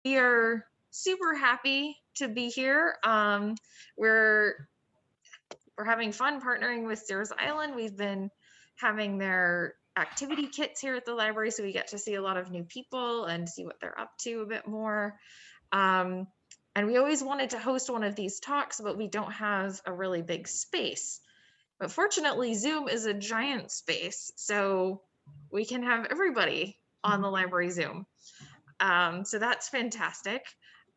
We are super happy to be here. We're having fun partnering with Sears Island. We've been having their activity kits here at the library, so we get to see a lot of new people and see what they're up to a bit more. And we always wanted to host one of these talks, but we don't have a really big space. But fortunately, Zoom is a giant space, so we can have everybody on the library Zoom. So that's fantastic.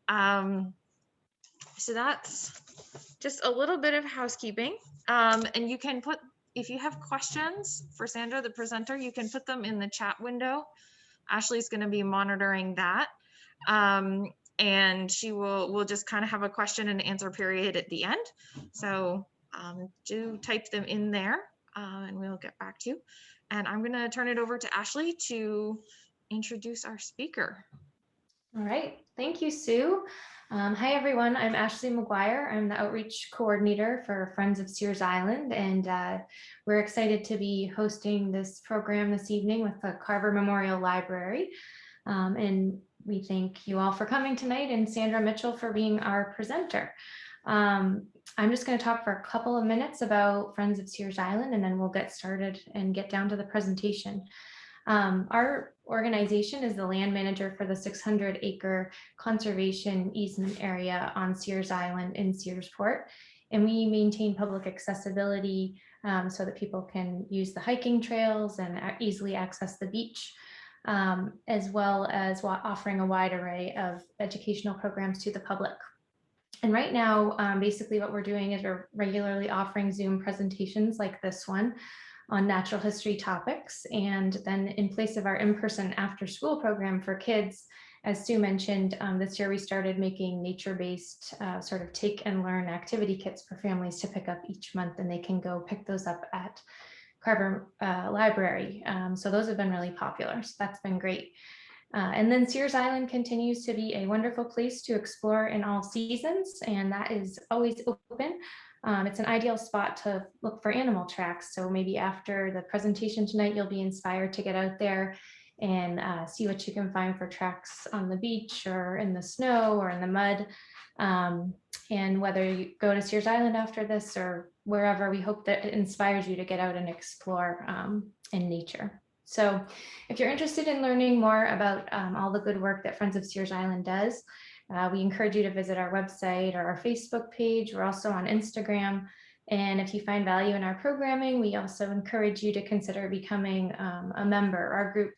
So that's just a little bit of housekeeping. And you can put, if you have questions for Sandra, the presenter, you can put them in the chat window. Ashley's going to be monitoring that. And we'll just kind of have a question and answer period at the end. So do type them in there and we'll get back to you. And I'm going to turn it over to Ashley to introduce our speaker. All right, thank you, Sue. Hi, everyone. I'm Ashley McGuire. I'm the Outreach Coordinator for Friends of Sears Island, and we're excited to be hosting this program this evening with the Carver Memorial Library. And we thank you all for coming tonight and Sandra Mitchell for being our presenter. I'm just going to talk for a couple of minutes about Friends of Sears Island, and then we'll get started and get down to the presentation. Our organization is the land manager for the 600-acre conservation easement area on Sears Island in Searsport, and we maintain public accessibility so that people can use the hiking trails and easily access the beach, as well as offering a wide array of educational programs to the public. And right now, basically what we're doing is we're regularly offering Zoom presentations like this one on natural history topics. And then in place of our in-person after school program for kids, as Sue mentioned, this year we started making nature-based sort of take and learn activity kits for families to pick up each month, and they can go pick those up at Carver Library. So those have been really popular, so that's been great. And then Sears Island continues to be a wonderful place to explore in all seasons, and that is always open. It's an ideal spot to look for animal tracks. So maybe after the presentation tonight, you'll be inspired to get out there and see what you can find for tracks on the beach or in the snow or in the mud. And whether you go to Sears Island after this or wherever, we hope that it inspires you to get out and explore in nature. So if you're interested in learning more about all the good work that Friends of Sears Island does, we encourage you to visit our website or our Facebook page. We're also on Instagram. And if you find value in our programming, we also encourage you to consider becoming a member. Our group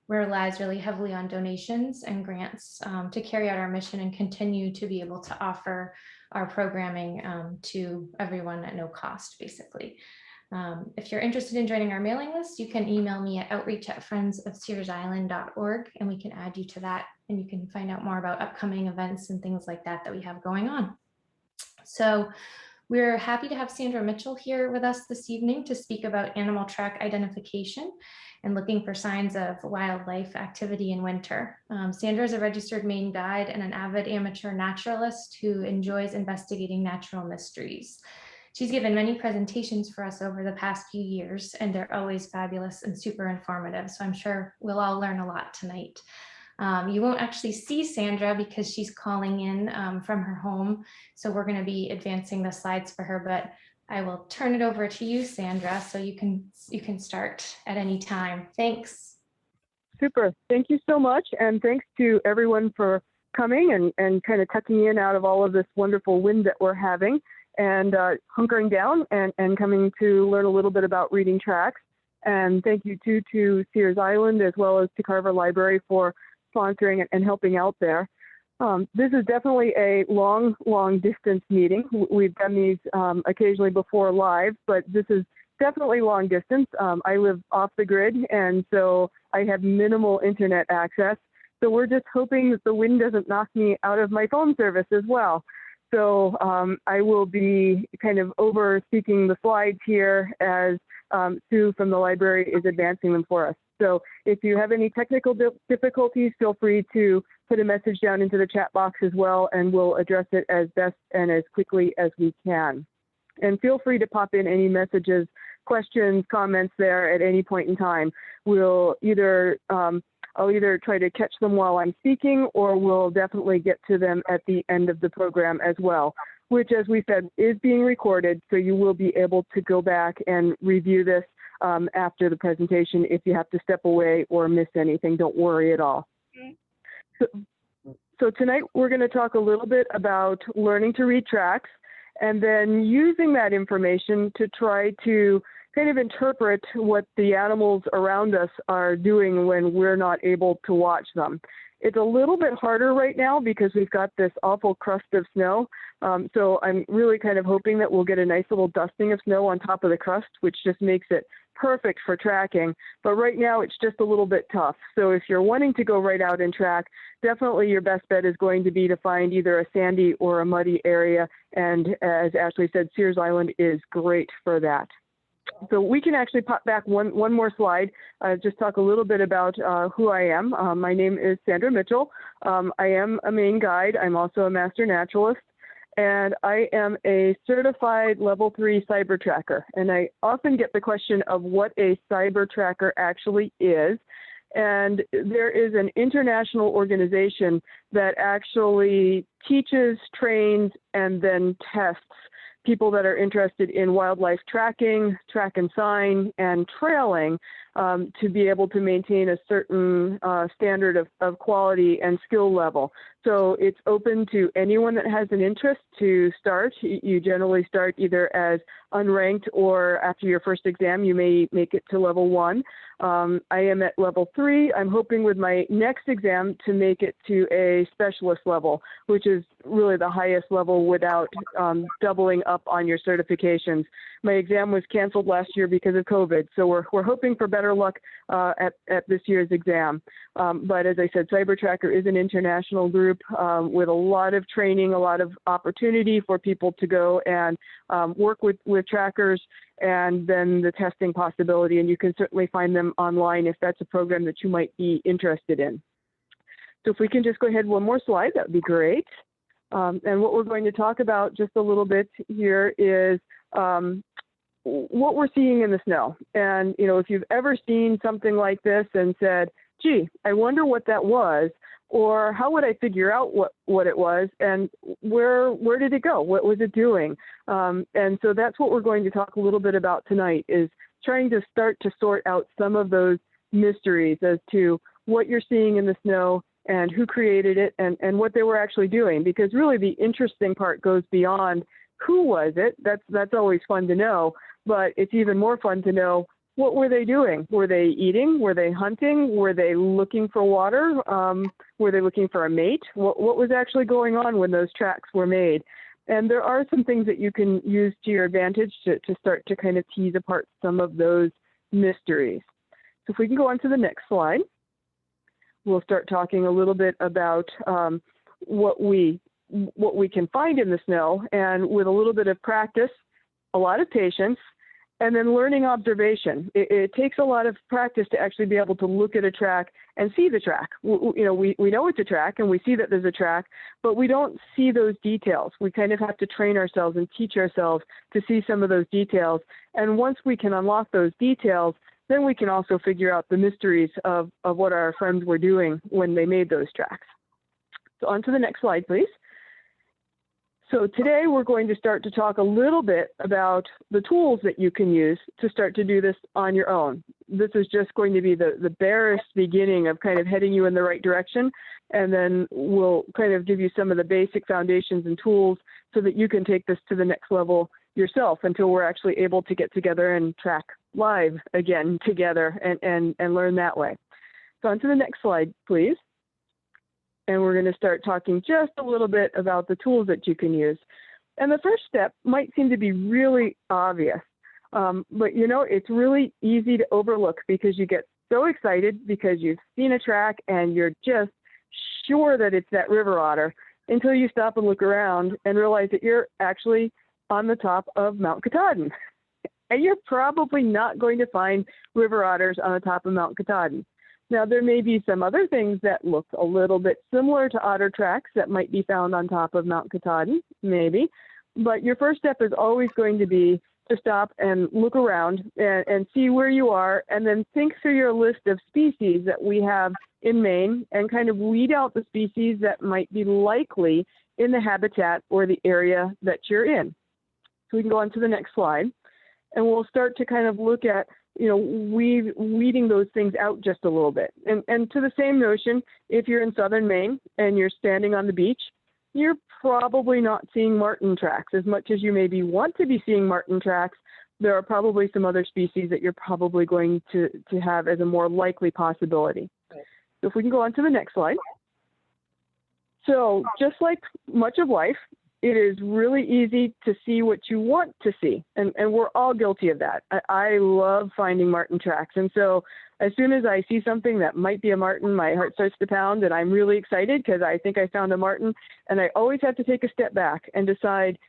relies really heavily on donations and grants to carry out our mission and continue to be able to offer our programming to everyone at no cost, basically. If you're interested in joining our mailing list, you can email me at outreach@friendsofsearsisland.org, and we can add you to that, and you can find out more about upcoming events and things like that that we have going on. So we're happy to have Sandra Mitchell here with us this evening to speak about animal track identification and looking for signs of wildlife activity in winter. Sandra is a registered Maine guide and an avid amateur naturalist who enjoys investigating natural mysteries. She's given many presentations for us over the past few years, and they're always fabulous and super informative. So I'm sure we'll all learn a lot tonight. You won't actually see Sandra because she's calling in from her home. So we're going to be advancing the slides for her, but I will turn it over to you, Sandra, so you can start at any time. Thanks. Super. Thank you so much. And thanks to everyone for coming and kind of tucking in out of all of this wonderful wind that we're having, and hunkering down and coming to learn a little bit about reading tracks. And thank you too to Sears Island as well as to Carver Library for sponsoring and helping out there. This is definitely a long distance meeting. We've done these occasionally before live, but this is definitely long distance. I live off the grid, and so I have minimal internet access. So we're just hoping that the wind doesn't knock me out of my phone service as well. So I will be kind of over speaking the slides here as Sue from the library is advancing them for us. So if you have any technical difficulties, feel free to put a message down into the chat box as well, and we'll address it as best and as quickly as we can. And feel free to pop in any messages, questions, comments there at any point in time. We'll either I'll either try to catch them while I'm speaking, or we'll definitely get to them at the end of the program as well, which, as we said, is being recorded, so you will be able to go back and review this after the presentation. If you have to step away or miss anything, don't worry at all. So tonight we're going to talk a little bit about learning to read tracks, and then using that information to try to kind of interpret what the animals around us are doing when we're not able to watch them. It's a little bit harder right now because we've got this awful crust of snow. So I'm really kind of hoping that we'll get a nice little dusting of snow on top of the crust, which just makes it perfect for tracking. But right now it's just a little bit tough. So if you're wanting to go right out and track, definitely your best bet is going to be to find either a sandy or a muddy area. And as Ashley said, Sears Island is great for that. So we can actually pop back one more slide, just talk a little bit about who I am. My name is Sandra Mitchell. I am a Maine guide. I'm also a master naturalist, and I am a certified level 3 cyber tracker. And I often get the question of what a cyber tracker actually is. And there is an international organization that actually teaches, trains, and then tests people that are interested in wildlife tracking, track and sign, and trailing to be able to maintain a certain standard of quality and skill level. So it's open to anyone that has an interest to start. You generally start either as unranked, or after your first exam, you may make it to level 1. I am at level 3. I'm hoping with my next exam to make it to a specialist level, which is really the highest level without doubling up on your certifications. My exam was canceled last year because of COVID, so we're hoping for better luck at this year's exam. But as I said, Cyber Tracker is an international group with a lot of training, a lot of opportunity for people to go and work with trackers, and then the testing possibility. And you can certainly find them online if that's a program that you might be interested in. So if we can just go ahead one more slide, that would be great. And what we're going to talk about just a little bit here is what we're seeing in the snow. And, you know, if you've ever seen something like this and said, gee, I wonder what that was, or how would I figure out what it was, and where did it go? What was it doing? And so that's what we're going to talk a little bit about tonight, is trying to start to sort out some of those mysteries as to what you're seeing in the snow and who created it and what they were actually doing. Because really the interesting part goes beyond who was it. That's always fun to know, but it's even more fun to know, what were they doing? Were they eating? Were they hunting? Were they looking for water? Were they looking for a mate? What was actually going on when those tracks were made? And there are some things that you can use to your advantage to start to kind of tease apart some of those mysteries. So if we can go on to the next slide, we'll start talking a little bit about what we can find in the snow, and with a little bit of practice, a lot of patience, and then learning observation. It takes a lot of practice to actually be able to look at a track and see the track. You know, we know it's a track and we see that there's a track, but we don't see those details. We kind of have to train ourselves and teach ourselves to see some of those details. And once we can unlock those details, then we can also figure out the mysteries of what our friends were doing when they made those tracks. So on to the next slide, please. So today we're going to start to talk a little bit about the tools that you can use to start to do this on your own. This is just going to be the barest beginning of kind of heading you in the right direction, and then we'll kind of give you some of the basic foundations and tools so that you can take this to the next level yourself until we're actually able to get together and track live again together and learn that way. So on to the next slide, please. And we're going to start talking just a little bit about the tools that you can use. And the first step might seem to be really obvious, but you know, it's really easy to overlook because you get so excited because you've seen a track and you're just sure that it's that river otter until you stop and look around and realize that you're actually on the top of Mount Katahdin. And you're probably not going to find river otters on the top of Mount Katahdin. Now, there may be some other things that look a little bit similar to otter tracks that might be found on top of Mount Katahdin, maybe. But your first step is always going to be to stop and look around and see where you are, and then think through your list of species that we have in Maine and kind of weed out the species that might be likely in the habitat or the area that you're in. So we can go on to the next slide, and we'll start to kind of look at, you know, weeding those things out just a little bit. And to the same notion, if you're in southern Maine and you're standing on the beach, you're probably not seeing marten tracks. As much as you maybe want to be seeing marten tracks, there are probably some other species that you're probably going to have as a more likely possibility. So if we can go on to the next slide. So just like much of life, it is really easy to see what you want to see. And we're all guilty of that. I love finding marten tracks. And so as soon as I see something that might be a marten, my heart starts to pound and I'm really excited because I think I found a marten. And I always have to take a step back and decide,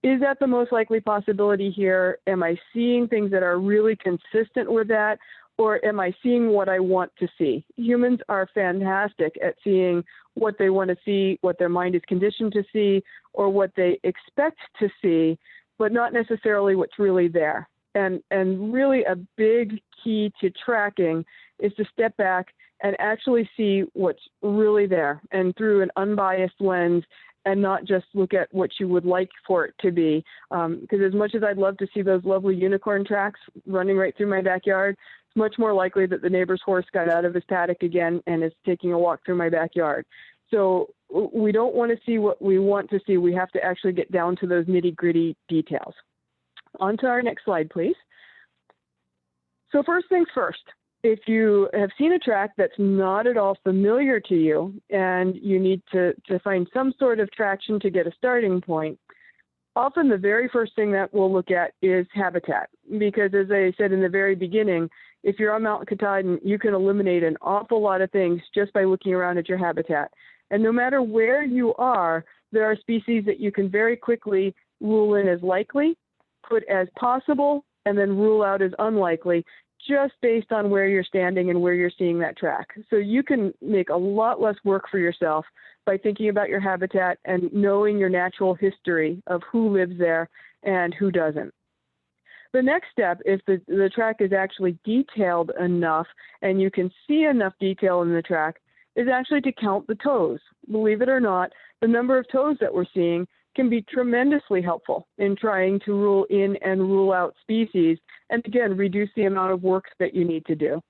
is that the most likely possibility here? Am I seeing things that are really consistent with that? Or am I seeing what I want to see? Humans are fantastic at seeing what they want to see, what their mind is conditioned to see, or what they expect to see, but not necessarily what's really there. And really a big key to tracking is to step back and actually see what's really there and through an unbiased lens, and not just look at what you would like for it to be. Because as much as I'd love to see those lovely unicorn tracks running right through my backyard, it's much more likely that the neighbor's horse got out of his paddock again and is taking a walk through my backyard. So we don't want to see what we want to see. We have to actually get down to those nitty-gritty details. On to our next slide, please. So first things first. If you have seen a track that's not at all familiar to you and you need to find some sort of traction to get a starting point, often the very first thing that we'll look at is habitat. Because as I said in the very beginning, if you're on Mount Katahdin, you can eliminate an awful lot of things just by looking around at your habitat. And no matter where you are, there are species that you can very quickly rule in as likely, put as possible, and then rule out as unlikely, just based on where you're standing and where you're seeing that track. So you can make a lot less work for yourself by thinking about your habitat and knowing your natural history of who lives there and who doesn't. The next step, if the track is actually detailed enough and you can see enough detail in the track, is actually to count the toes. Believe it or not, the number of toes that we're seeing can be tremendously helpful in trying to rule in and rule out species, and again, reduce the amount of work that you need to do.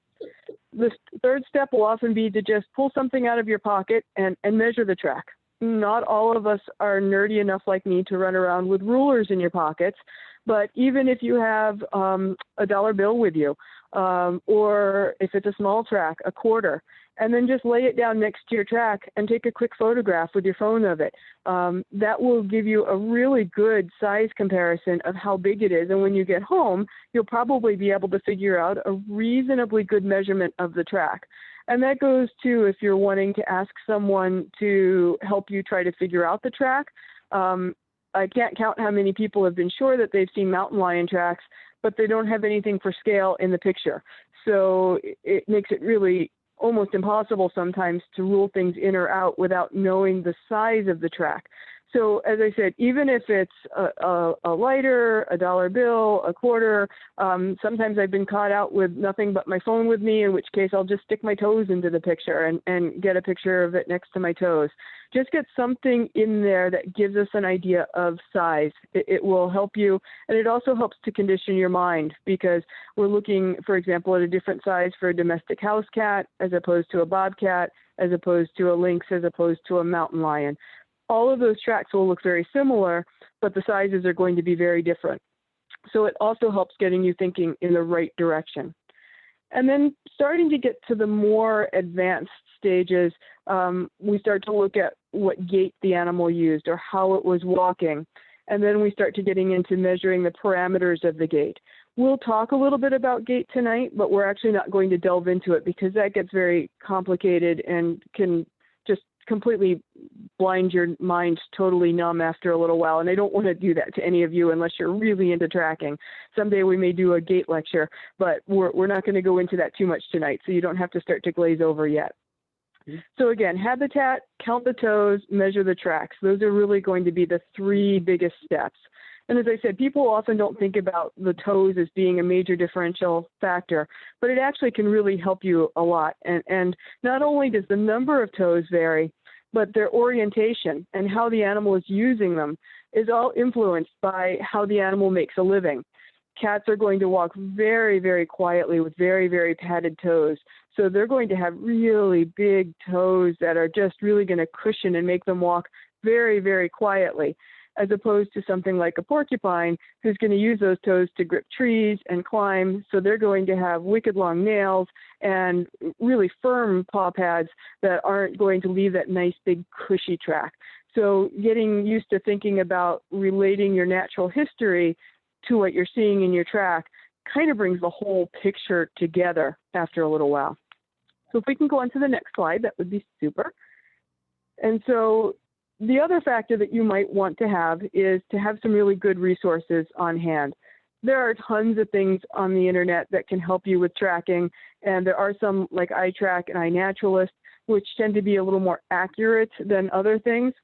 The third step will often be to just pull something out of your pocket and measure the track. Not all of us are nerdy enough like me to run around with rulers in your pockets, but even if you have a dollar bill with you, or if it's a small track, a quarter, and then just lay it down next to your track and take a quick photograph with your phone of it. That will give you a really good size comparison of how big it is. And when you get home, you'll probably be able to figure out a reasonably good measurement of the track. And that goes to if you're wanting to ask someone to help you try to figure out the track. I can't count how many people have been sure that they've seen mountain lion tracks, but they don't have anything for scale in the picture. So it makes it really almost impossible sometimes to rule things in or out without knowing the size of the track. So as I said, even if it's a lighter, a dollar bill, a quarter, sometimes I've been caught out with nothing but my phone with me, in which case I'll just stick my toes into the picture and get a picture of it next to my toes. Just get something in there that gives us an idea of size. It will help you, and it also helps to condition your mind, because we're looking, for example, at a different size for a domestic house cat as opposed to a bobcat, as opposed to a lynx, as opposed to a mountain lion. All of those tracks will look very similar, but the sizes are going to be very different. So it also helps getting you thinking in the right direction. And then starting to get to the more advanced stages, we start to look at what gait the animal used or how it was walking. And then we start to getting into measuring the parameters of the gait. We'll talk a little bit about gait tonight, but we're actually not going to delve into it because that gets very complicated and can just completely blind your mind totally numb after a little while. And I don't want to do that to any of you unless you're really into tracking. Someday we may do a gait lecture, but we're not going to go into that too much tonight, so you don't have to start to glaze over yet. So again, habitat, count the toes, measure the tracks. Those are really going to be the three biggest steps. And as I said, people often don't think about the toes as being a major differential factor, but it actually can really help you a lot. And not only does the number of toes vary, but their orientation and how the animal is using them is all influenced by how the animal makes a living. Cats are going to walk very, very quietly with very, very padded toes. So they're going to have really big toes that are just really going to cushion and make them walk very, very quietly, as opposed to something like a porcupine who's going to use those toes to grip trees and climb. So they're going to have wicked long nails and really firm paw pads that aren't going to leave that nice big cushy track. So getting used to thinking about relating your natural history to what you're seeing in your track kind of brings the whole picture together after a little while. So if we can go on to the next slide, that would be super. And so the other factor that you might want to have is to have some really good resources on hand. There are tons of things on the internet that can help you with tracking, and there are some like iTrack and iNaturalist, which tend to be a little more accurate than other things.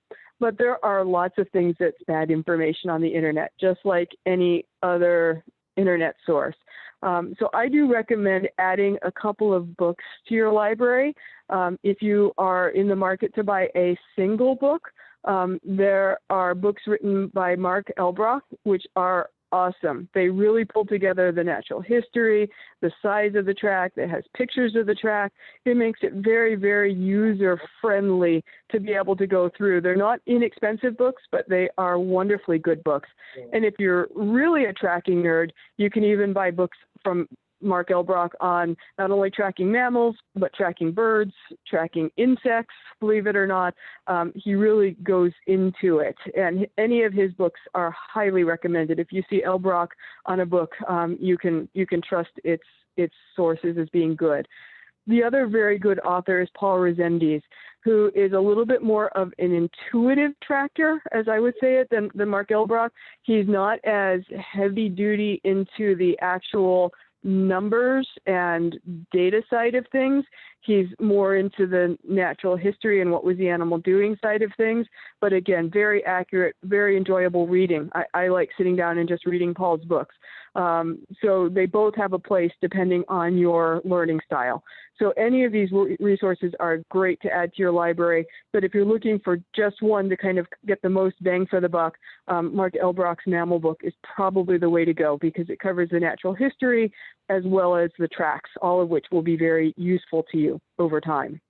But there are lots of things that's bad information on the internet, just like any other internet source. So I do recommend adding a couple of books to your library. If you are in the market to buy a single book, there are books written by Mark Elbrock, which are awesome. They really pull together the natural history, the size of the track, that has pictures of the track. It makes it very, very user-friendly to be able to go through. They're not inexpensive books, but they are wonderfully good books. And if you're really a tracking nerd, you can even buy books from Mark Elbrock on not only tracking mammals, but tracking birds, tracking insects, believe it or not. He really goes into it. And any of his books are highly recommended. If you see Elbrock on a book, you can trust its sources as being good. The other very good author is Paul Rezendes, who is a little bit more of an intuitive tracker, as I would say it, than Mark Elbrock. He's not as heavy duty into the actual numbers and data side of things. He's more into the natural history and what was the animal doing side of things. But again, very accurate, very enjoyable reading. I like sitting down and just reading Paul's books. So they both have a place depending on your learning style. So any of these resources are great to add to your library. But if you're looking for just one to kind of get the most bang for the buck, Mark Elbrock's mammal book is probably the way to go because it covers the natural history as well as the tracks, all of which will be very useful to you over time.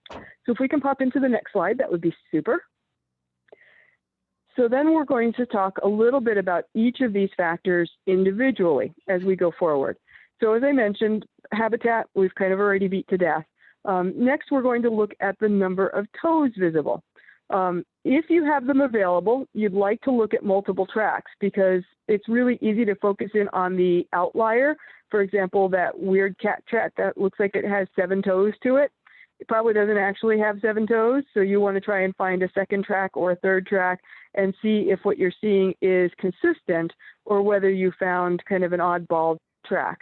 So if we can pop into the next slide, that would be super. So then we're going to talk a little bit about each of these factors individually as we go forward. So as I mentioned, habitat, we've kind of already beat to death. Next, we're going to look at the number of toes visible. If you have them available, you'd like to look at multiple tracks because it's really easy to focus in on the outlier. For example, that weird cat track that looks like it has 7 toes to it. It probably doesn't actually have 7 toes, so you want to try and find a second track or a third track and see if what you're seeing is consistent or whether you found kind of an oddball track.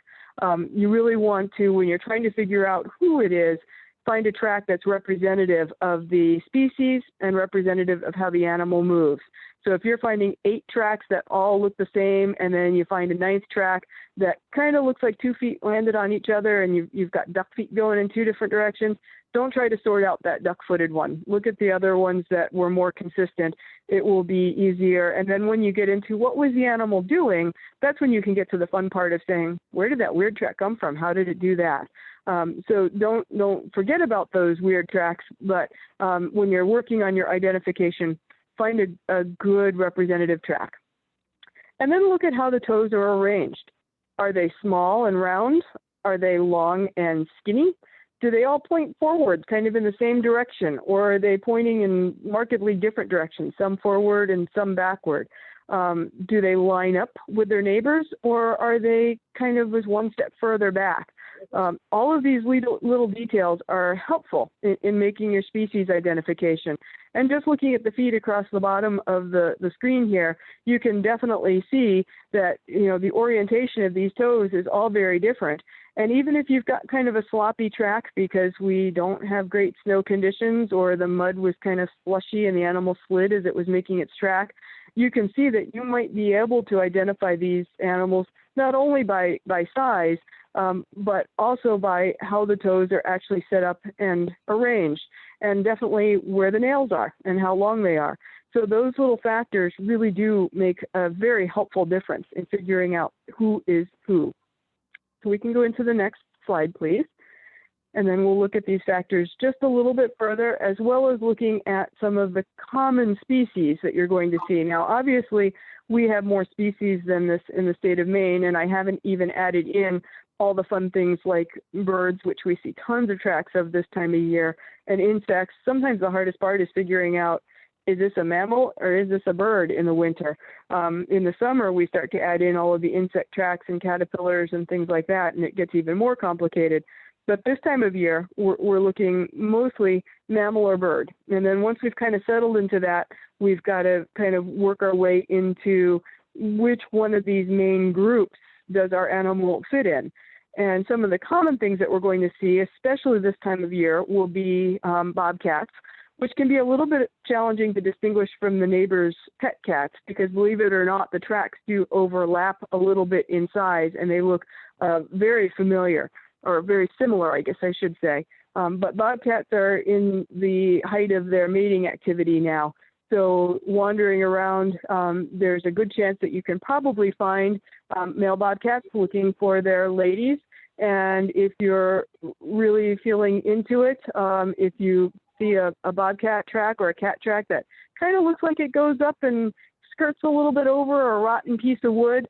You really want to, when you're trying to figure out who it is, find a track that's representative of the species and representative of how the animal moves. So if you're finding 8 tracks that all look the same, and then you find a 9th track that kind of looks like 2 feet landed on each other, and you've got duck feet going in 2 different directions, don't try to sort out that duck-footed one. Look at the other ones that were more consistent. It will be easier. And then when you get into what was the animal doing, that's when you can get to the fun part of saying, where did that weird track come from? How did it do that? So don't forget about those weird tracks, but when you're working on your identification, find a good representative track. And then look at how the toes are arranged. Are they small and round? Are they long and skinny? Do they all point forward, kind of in the same direction, or are they pointing in markedly different directions, some forward and some backward? Do they line up with their neighbors, or are they kind of as one step further back? All of these little details are helpful in making your species identification. And just looking at the feet across the bottom of the screen here, you can definitely see that, you know, the orientation of these toes is all very different. And even if you've got kind of a sloppy track because we don't have great snow conditions or the mud was kind of slushy and the animal slid as it was making its track, you can see that you might be able to identify these animals not only by size, but also by how the toes are actually set up and arranged, and definitely where the nails are and how long they are. So those little factors really do make a very helpful difference in figuring out who is who. So we can go into the next slide, please. And then we'll look at these factors just a little bit further, as well as looking at some of the common species that you're going to see. Now, obviously, we have more species than this in the state of Maine, and I haven't even added in all the fun things like birds, which we see tons of tracks of this time of year, and insects. Sometimes the hardest part is figuring out, is this a mammal or is this a bird in the winter? In the summer, we start to add in all of the insect tracks and caterpillars and things like that, and it gets even more complicated. But this time of year, we're looking mostly mammal or bird. And then once we've kind of settled into that, we've got to kind of work our way into which one of these main groups does our animal fit in. And some of the common things that we're going to see, especially this time of year, will be bobcats, which can be a little bit challenging to distinguish from the neighbor's pet cats, because believe it or not, the tracks do overlap a little bit in size, and they look very familiar, or very similar, I guess I should say. But bobcats are in the height of their mating activity now. So wandering around, there's a good chance that you can probably find male bobcats looking for their ladies. And if you're really feeling into it, if you see a bobcat track or a cat track that kind of looks like it goes up and skirts a little bit over a rotten piece of wood,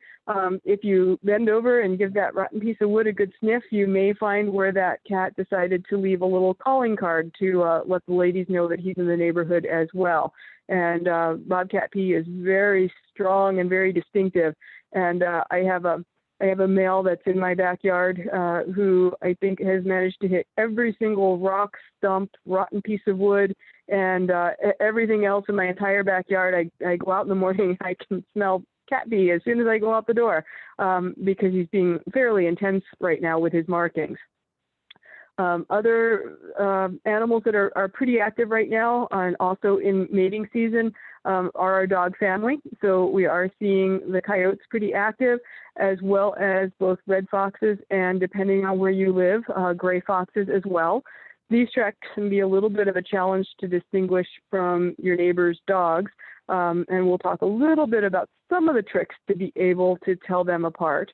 if you bend over and give that rotten piece of wood a good sniff, you may find where that cat decided to leave a little calling card to let the ladies know that he's in the neighborhood as well. And bobcat pee is very strong and very distinctive. And I have a male that's in my backyard who I think has managed to hit every single rock, stump, rotten piece of wood, and everything else in my entire backyard. I go out in the morning, I can smell cat pee as soon as I go out the door, because he's being fairly intense right now with his markings. Other animals that are pretty active right now and also in mating season are our dog family. So we are seeing the coyotes pretty active, as well as both red foxes and, depending on where you live, gray foxes as well. These tracks can be a little bit of a challenge to distinguish from your neighbor's dogs, and we'll talk a little bit about some of the tricks to be able to tell them apart.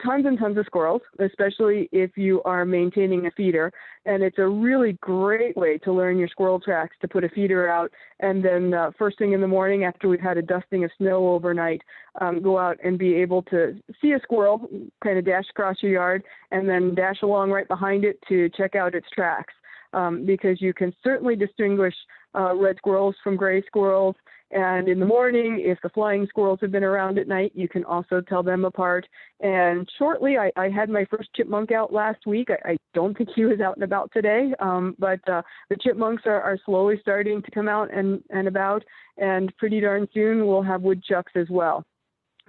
Tons and tons of squirrels, especially if you are maintaining a feeder. And it's a really great way to learn your squirrel tracks, to put a feeder out, and then first thing in the morning after we've had a dusting of snow overnight, go out and be able to see a squirrel kind of dash across your yard and then dash along right behind it to check out its tracks. Because you can certainly distinguish red squirrels from gray squirrels. And in the morning, if the flying squirrels have been around at night, you can also tell them apart. And shortly, I had my first chipmunk out last week. I don't think he was out and about today, but the chipmunks are slowly starting to come out and about, and pretty darn soon we'll have woodchucks as well.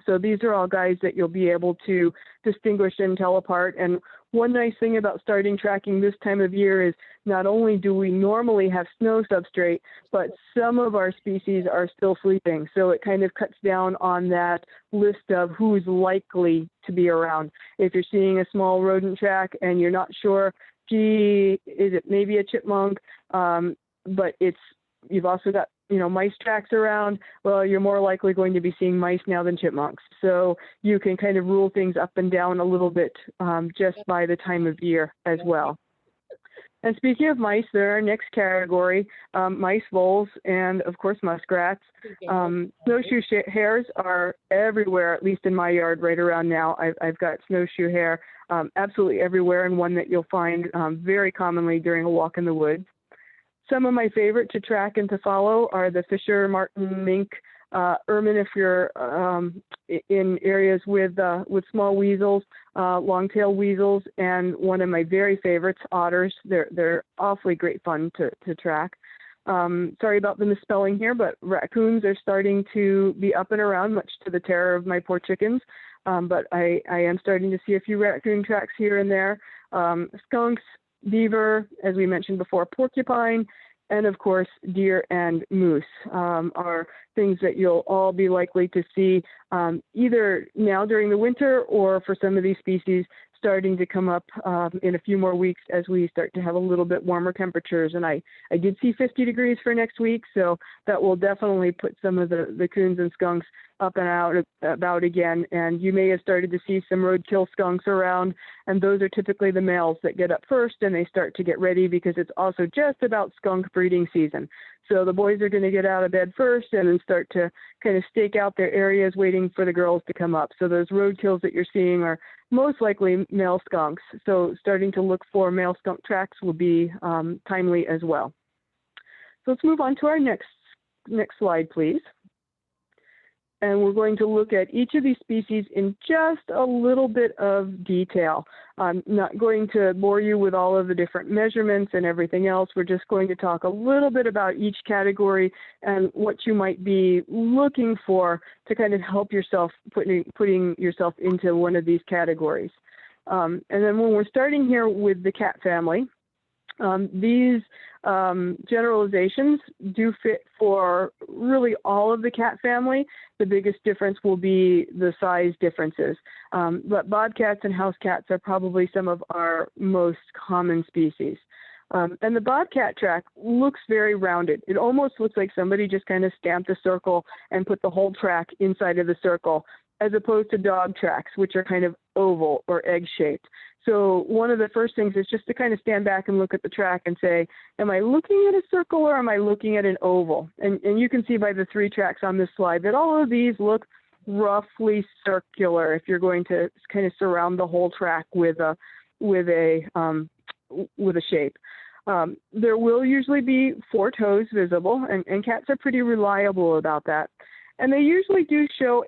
So these are all guys that you'll be able to distinguish and tell apart. And one nice thing about starting tracking this time of year is not only do we normally have snow substrate, but some of our species are still sleeping. So it kind of cuts down on that list of who's likely to be around. If you're seeing a small rodent track and you're not sure, gee, is it maybe a chipmunk? But you've also got mice tracks around, well, you're more likely going to be seeing mice now than chipmunks. So you can kind of rule things up and down a little bit just by the time of year as well. And speaking of mice, they're our next category, mice, voles, and of course muskrats. Snowshoe hares are everywhere, at least in my yard right around now. I've got snowshoe hare absolutely everywhere, and one that you'll find very commonly during a walk in the woods. Some of my favorite to track and to follow are the fisher, martin, mink, ermine if you're in areas with small weasels, long-tailed weasels, and one of my very favorites, otters. They're awfully great fun to track. Sorry about the misspelling here, but raccoons are starting to be up and around, much to the terror of my poor chickens. But I am starting to see a few raccoon tracks here and there. Skunks, beaver, as we mentioned before, porcupine, And of course, deer and moose are things that you'll all be likely to see either now during the winter, or for some of these species starting to come up in a few more weeks as we start to have a little bit warmer temperatures. And I did see 50 degrees for next week, so that will definitely put some of the coons and skunks up and out about again. And you may have started to see some roadkill skunks around, and those are typically the males that get up first, and they start to get ready because it's also just about skunk breeding season. So the boys are going to get out of bed first and then start to kind of stake out their areas waiting for the girls to come up. So those roadkills that you're seeing are most likely male skunks. So starting to look for male skunk tracks will be timely as well. So let's move on to our next slide, please. And we're going to look at each of these species in just a little bit of detail. I'm not going to bore you with all of the different measurements and everything else. We're just going to talk a little bit about each category and what you might be looking for to kind of help yourself putting yourself into one of these categories. And then when we're starting here with the cat family, these generalizations do fit for really all of the cat family. The biggest difference will be the size differences. But bobcats and house cats are probably some of our most common species. And the bobcat track looks very rounded. It almost looks like somebody just kind of stamped a circle and put the whole track inside of the circle, as opposed to dog tracks, which are kind of oval or egg-shaped. So one of the first things is just to kind of stand back and look at the track and say, am I looking at a circle or am I looking at an oval? And you can see by the 3 tracks on this slide that all of these look roughly circular if you're going to kind of surround the whole track with a shape. There will usually be 4 toes visible, and cats are pretty reliable about that. And they usually do show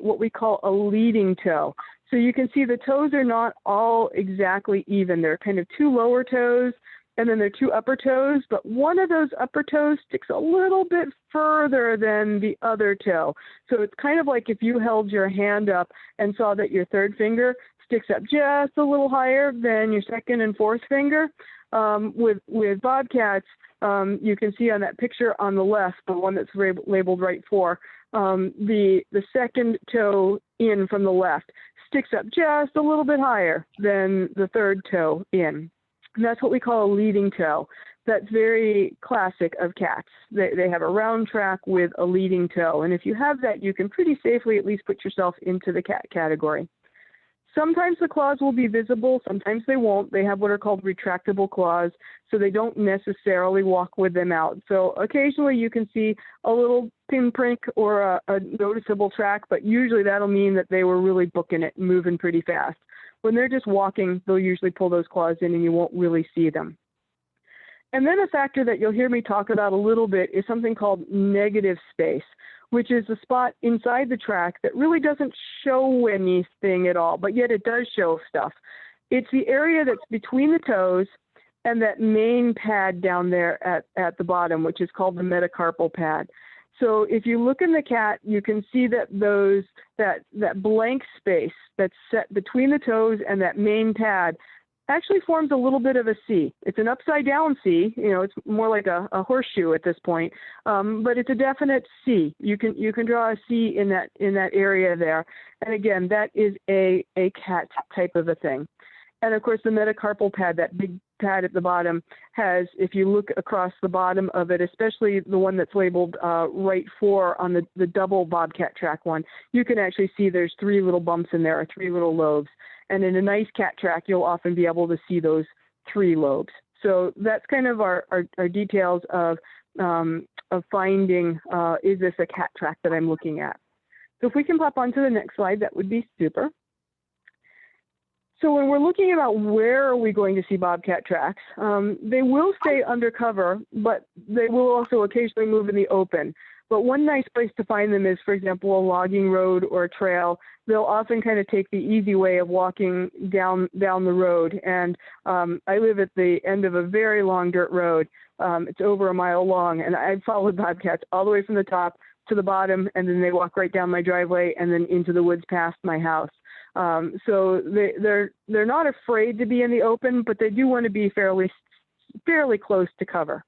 what we call a leading toe. So you can see the toes are not all exactly even. They're kind of 2 lower toes, and then they're 2 upper toes, but one of those upper toes sticks a little bit further than the other toe. So it's kind of like if you held your hand up and saw that your 3rd finger sticks up just a little higher than your 2nd and 4th finger. With bobcats, you can see on that picture on the left, the one that's labeled right 4, the 2nd toe in from the left sticks up just a little bit higher than the 3rd toe in. And that's what we call a leading toe. That's very classic of cats. They have a round track with a leading toe. And if you have that, you can pretty safely at least put yourself into the cat category. Sometimes the claws will be visible, sometimes they won't. They have what are called retractable claws, so they don't necessarily walk with them out. So occasionally you can see a little pinprick or a noticeable track, but usually that'll mean that they were really booking it, moving pretty fast. When they're just walking, they'll usually pull those claws in and you won't really see them. And then a factor that you'll hear me talk about a little bit is something called negative space, which is the spot inside the track that really doesn't show anything at all, but yet it does show stuff. It's the area that's between the toes and that main pad down there at the bottom, which is called the metacarpal pad. So if you look in the cat, you can see that that blank space that's set between the toes and that main pad actually forms a little bit of a C. It's an upside down C, it's more like a horseshoe at this point, but it's a definite C. You can draw a C in that area there. And again, that is a cat type of a thing. And of course, the metacarpal pad, that big pad at the bottom, has, if you look across the bottom of it, especially the one that's labeled right 4 on the double bobcat track one, you can actually see there's 3 little bumps in there, or 3 little lobes. And in a nice cat track, you'll often be able to see those 3 lobes. So that's kind of our details of finding, is this a cat track that I'm looking at? So if we can pop onto the next slide, that would be super. So when we're looking about where are we going to see bobcat tracks, they will stay undercover, but they will also occasionally move in the open. But one nice place to find them is, for example, a logging road or a trail. They'll often kind of take the easy way of walking down the road. And I live at the end of a very long dirt road. It's over a mile long, and I've followed bobcats all the way from the top to the bottom, and then they walk right down my driveway and then into the woods past my house. So they're not afraid to be in the open, but they do want to be fairly close to cover.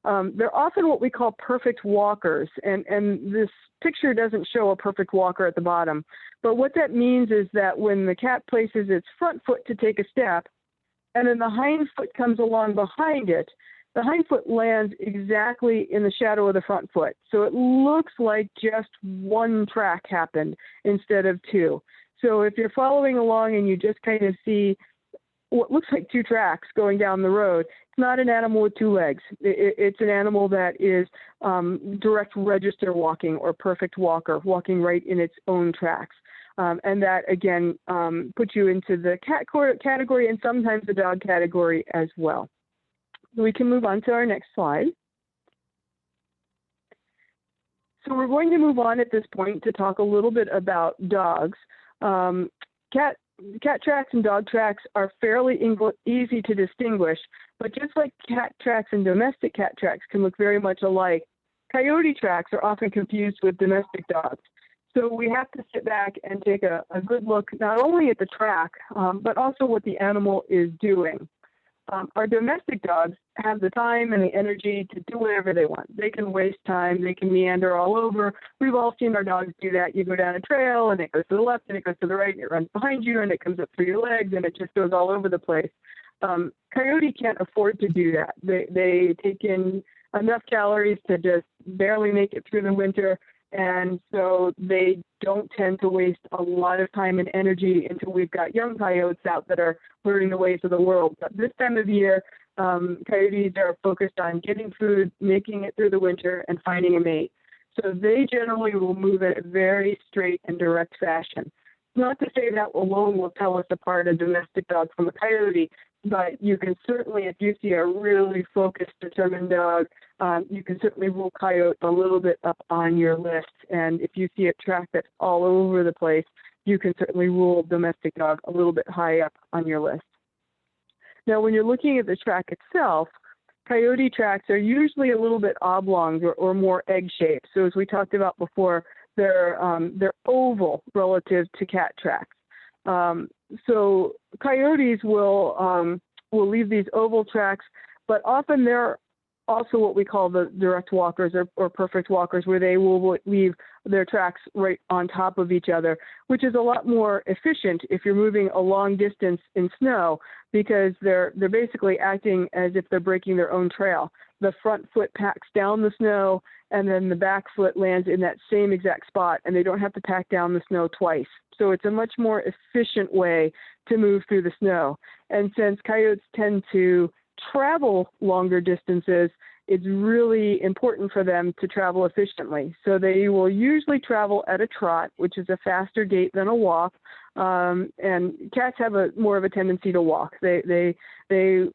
They're often what we call perfect walkers, and this picture doesn't show a perfect walker at the bottom. But what that means is that when the cat places its front foot to take a step, and then the hind foot comes along behind it, the hind foot lands exactly in the shadow of the front foot. So it looks like just one track happened instead of two. So if you're following along and you just kind of see what looks like two tracks going down the road, it's not an animal with two legs. It's an animal that is direct register walking or perfect walker, walking right in its own tracks. And that, again, puts you into the cat category and sometimes the dog category as well. We can move on to our next slide. So we're going to move on at this point to talk a little bit about dogs. Cat tracks and dog tracks are fairly easy to distinguish, but just like cat tracks and domestic cat tracks can look very much alike, coyote tracks are often confused with domestic dogs. So we have to sit back and take a good look not only at the track, but also what the animal is doing. Our domestic dogs have the time and the energy to do whatever they want. They can waste time, they can meander all over. We've all seen our dogs do that. You go down a trail and it goes to the left and it goes to the right and it runs behind you and it comes up through your legs and it just goes all over the place. Coyote can't afford to do that. They take in enough calories to just barely make it through the winter, and so they don't tend to waste a lot of time and energy until we've got young coyotes out that are learning the ways of the world. But this time of year, coyotes are focused on getting food, making it through the winter, and finding a mate. So they generally will move in a very straight and direct fashion. Not to say that alone will tell us apart a domestic dog from a coyote, but you can certainly, if you see a really focused, determined dog, you can certainly rule coyote a little bit up on your list. And if you see a track that's all over the place, you can certainly rule domestic dog a little bit high up on your list. Now, when you're looking at the track itself, coyote tracks are usually a little bit oblong or more egg-shaped. So as we talked about before, they're oval relative to cat tracks. So coyotes will leave these oval tracks, but often they're also what we call the direct walkers or perfect walkers, where they will leave their tracks right on top of each other, which is a lot more efficient if you're moving a long distance in snow, because they're basically acting as if they're breaking their own trail. The front foot packs down the snow, and then the back foot lands in that same exact spot, and they don't have to pack down the snow twice. So it's a much more efficient way to move through the snow. And since coyotes tend to travel longer distances, it's really important for them to travel efficiently. So they will usually travel at a trot, which is a faster gait than a walk. And cats have more of a tendency to walk. They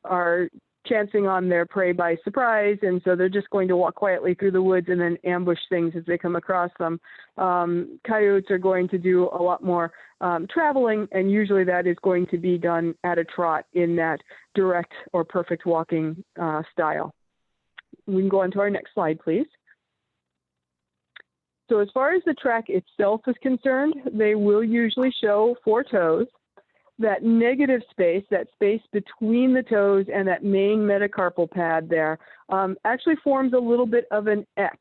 are chancing on their prey by surprise, and so they're just going to walk quietly through the woods and then ambush things as they come across them. Coyotes are going to do a lot more traveling, and usually that is going to be done at a trot in that direct or perfect walking style. We can go on to our next slide, please. So as far as the track itself is concerned, they will usually show 4 toes. That negative space, that space between the toes and that main metacarpal pad there, actually forms a little bit of an X.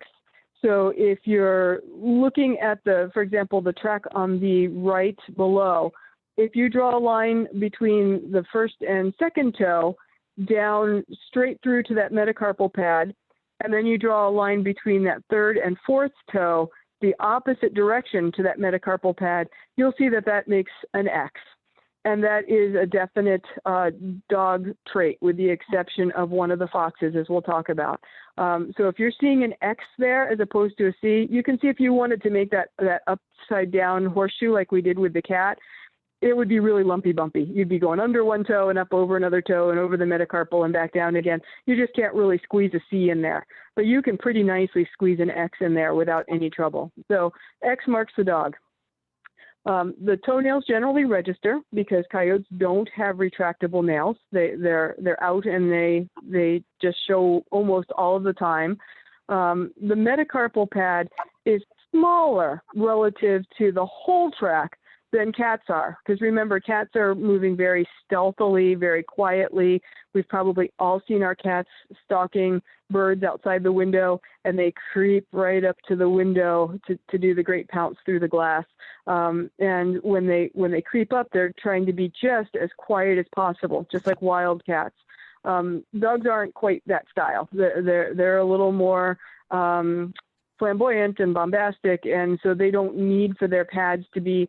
So if you're looking at for example, the track on the right below, if you draw a line between the first and second toe down straight through to that metacarpal pad, and then you draw a line between that third and fourth toe, the opposite direction to that metacarpal pad, you'll see that that makes an X. And that is a definite dog trait, with the exception of one of the foxes, as we'll talk about. So if you're seeing an X there as opposed to a C, you can see if you wanted to make that upside down horseshoe like we did with the cat, it would be really lumpy bumpy. You'd be going under one toe and up over another toe and over the metacarpal and back down again. You just can't really squeeze a C in there. But you can pretty nicely squeeze an X in there without any trouble. So X marks the dog. The toenails generally register because coyotes don't have retractable nails. They're out and they just show almost all of the time. The metacarpal pad is smaller relative to the whole track, than cats are. Because remember, cats are moving very stealthily, very quietly. We've probably all seen our cats stalking birds outside the window, and they creep right up to the window to do the great pounce through the glass. And when they creep up, they're trying to be just as quiet as possible, just like wild cats. Dogs aren't quite that style. They're a little more flamboyant and bombastic, and so they don't need for their pads to be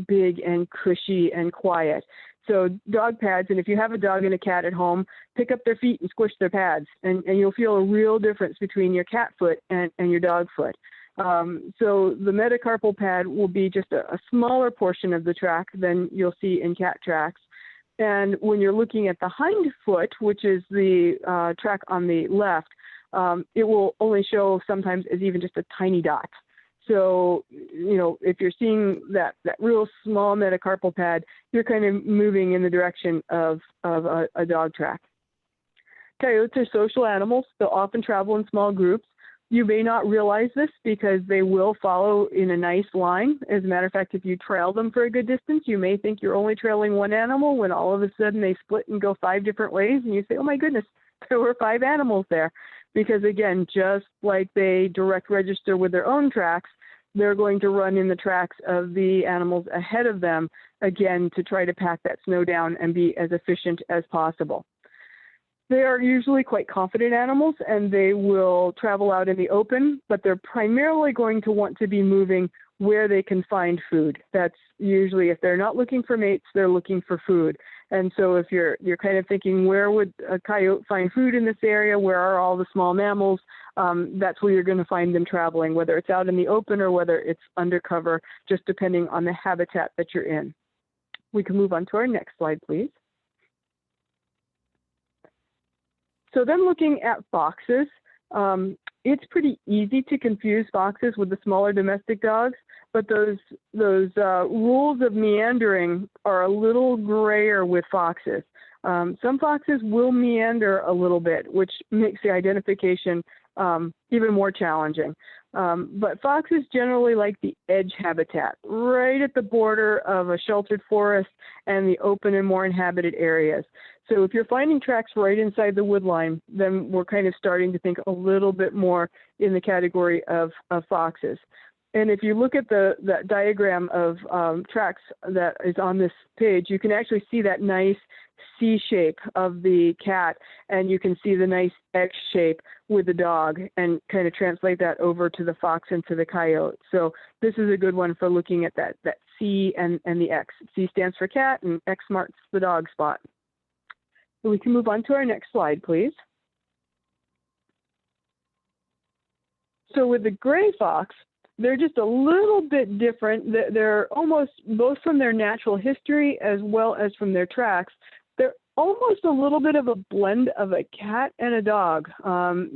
big and cushy and quiet. So dog pads, and if you have a dog and a cat at home, pick up their feet and squish their pads, and you'll feel a real difference between your cat foot and your dog foot. So the metacarpal pad will be just a smaller portion of the track than you'll see in cat tracks. And when you're looking at the hind foot, which is the track on the left, it will only show sometimes as even just a tiny dot. So, you know, if you're seeing that real small metacarpal pad, you're kind of moving in the direction of a dog track. Coyotes are social animals. They'll often travel in small groups. You may not realize this because they will follow in a nice line. As a matter of fact, if you trail them for a good distance, you may think you're only trailing one animal when all of a sudden they split and go 5 different ways, and you say, oh my goodness, there were 5 animals there. Because again, just like they direct register with their own tracks, they're going to run in the tracks of the animals ahead of them, again, to try to pack that snow down and be as efficient as possible. They are usually quite confident animals, and they will travel out in the open, but they're primarily going to want to be moving where they can find food. That's usually, if they're not looking for mates, they're looking for food. And so if you're kind of thinking, where would a coyote find food in this area? Where are all the small mammals? That's where you're going to find them traveling, whether it's out in the open or whether it's undercover, just depending on the habitat that you're in. We can move on to our next slide, please. So then looking at foxes, it's pretty easy to confuse foxes with the smaller domestic dogs, but those rules of meandering are a little grayer with foxes. Some foxes will meander a little bit, which makes the identification even more challenging. But foxes generally like the edge habitat, right at the border of a sheltered forest and the open and more inhabited areas. So if you're finding tracks right inside the wood line, then we're kind of starting to think a little bit more in the category of foxes. And if you look at that diagram of tracks that is on this page, you can actually see that nice C shape of the cat, and you can see the nice X shape with the dog, and kind of translate that over to the fox and to the coyote. So this is a good one for looking at that C and the X. C stands for cat, and X marks the dog spot. So we can move on to our next slide, please. So with the gray fox, they're just a little bit different. They're almost, both from their natural history as well as from their tracks, they're almost a little bit of a blend of a cat and a dog.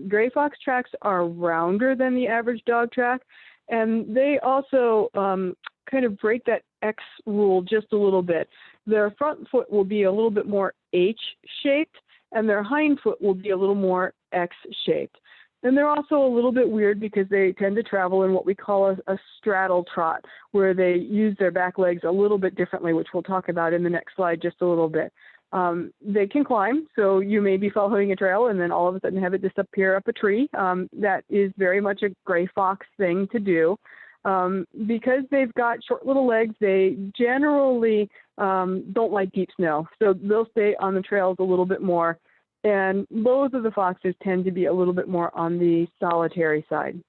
Gray fox tracks are rounder than the average dog track, and they also kind of break that X rule just a little bit. Their front foot will be a little bit more H-shaped, and their hind foot will be a little more X-shaped. And they're also a little bit weird because they tend to travel in what we call a straddle trot, where they use their back legs a little bit differently, which we'll talk about in the next slide just a little bit. They can climb, so you may be following a trail and then all of a sudden have it disappear up a tree. That is very much a gray fox thing to do. Because they've got short little legs, they generally don't like deep snow, so they'll stay on the trails a little bit more. And both of the foxes tend to be a little bit more on the solitary side.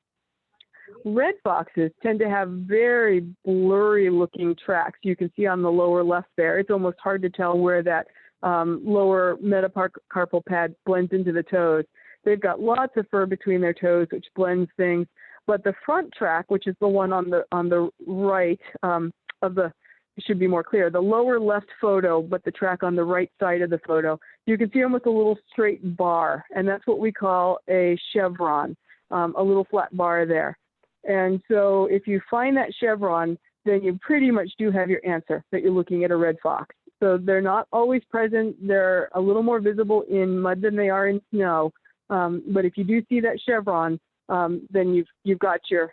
Red foxes tend to have very blurry looking tracks. You can see on the lower left there, it's almost hard to tell where that lower metacarpal pad blends into the toes. They've got lots of fur between their toes, which blends things. But the front track, which is the one on the right of the, it should be more clear, the lower left photo, but the track on the right side of the photo, you can see almost a little straight bar, and that's what we call a chevron, a little flat bar there. And so if you find that chevron, then you pretty much do have your answer that you're looking at a red fox. So they're not always present. They're a little more visible in mud than they are in snow. But if you do see that chevron, then you've got your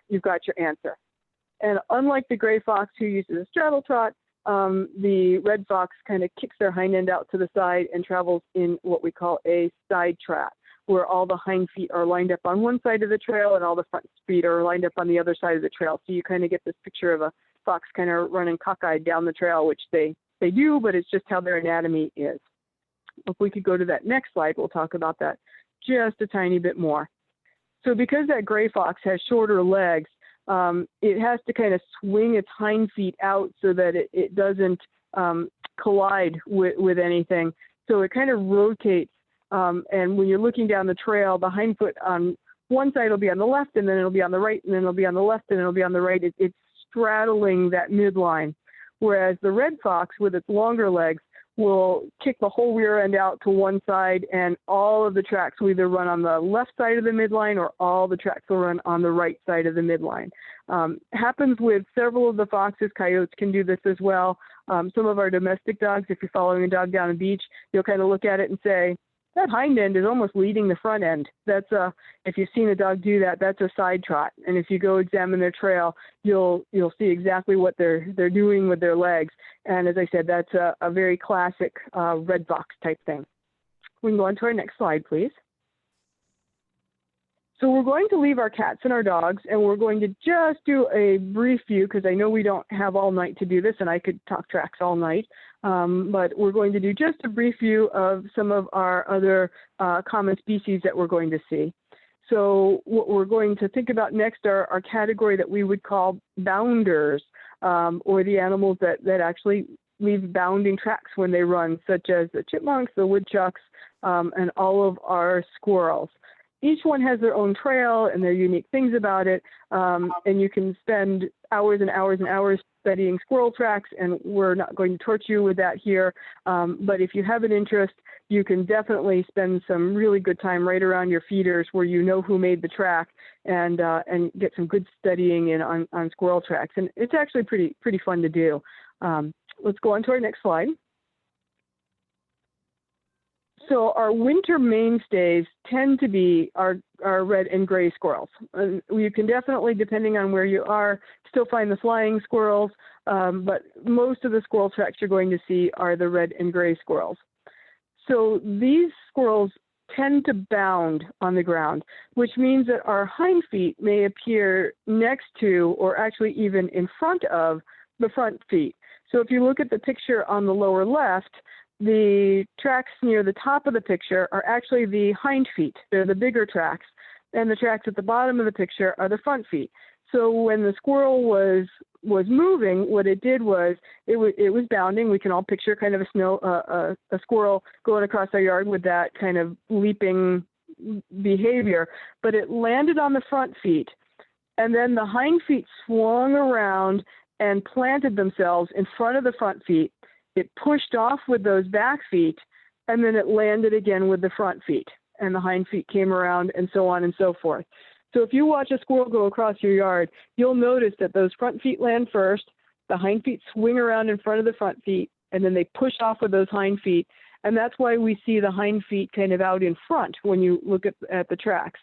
answer. And unlike the gray fox who uses a straddle trot, the red fox kind of kicks their hind end out to the side and travels in what we call a side trot, where all the hind feet are lined up on one side of the trail and all the front feet are lined up on the other side of the trail. So you kind of get this picture of a fox kind of running cockeyed down the trail, which they do, but it's just how their anatomy is. If we could go to that next slide, we'll talk about that just a tiny bit more. So because that gray fox has shorter legs, it has to kind of swing its hind feet out so that it doesn't collide with anything. So it kind of rotates. And when you're looking down the trail, the hind foot on one side will be on the left, and then it'll be on the right, and then it'll be on the left, and it'll be on the right. It's straddling that midline. Whereas the red fox, with its longer legs, will kick the whole rear end out to one side, and all of the tracks will either run on the left side of the midline or all the tracks will run on the right side of the midline. Happens with several of the foxes. Coyotes can do this as well. Some of our domestic dogs, if you're following a dog down a beach, you'll kind of look at it and say, that hind end is almost leading the front end. That's if you've seen a dog do that, that's a side trot. And if you go examine their trail, you'll see exactly what they're doing with their legs. And as I said, that's a very classic red fox type thing. We can go on to our next slide, please. So we're going to leave our cats and our dogs, and we're going to just do a brief view, because I know we don't have all night to do this, and I could talk tracks all night. But we're going to do just a brief view of some of our other common species that we're going to see. So what we're going to think about next are our category that we would call bounders, or the animals that actually leave bounding tracks when they run, such as the chipmunks, the woodchucks, and all of our squirrels. Each one has their own trail and their unique things about it, and you can spend hours and hours and hours studying squirrel tracks, and we're not going to torture you with that here, but if you have an interest, you can definitely spend some really good time right around your feeders where you know who made the track, and get some good studying in on squirrel tracks, and it's actually pretty fun to do. Let's go on to our next slide. So our winter mainstays tend to be our red and gray squirrels. And you can definitely, depending on where you are, still find the flying squirrels, but most of the squirrel tracks you're going to see are the red and gray squirrels. So these squirrels tend to bound on the ground, which means that our hind feet may appear next to, or actually even in front of, the front feet. So if you look at the picture on the lower left, the tracks near the top of the picture are actually the hind feet. They're the bigger tracks. And the tracks at the bottom of the picture are the front feet. So when the squirrel was moving, what it did was it was bounding. We can all picture kind of a squirrel going across our yard with that kind of leaping behavior. But it landed on the front feet. And then the hind feet swung around and planted themselves in front of the front feet. It pushed off with those back feet, and then it landed again with the front feet, and the hind feet came around, and so on and so forth. So if you watch a squirrel go across your yard, you'll notice that those front feet land first, the hind feet swing around in front of the front feet, and then they push off with those hind feet, and that's why we see the hind feet kind of out in front when you look at the tracks.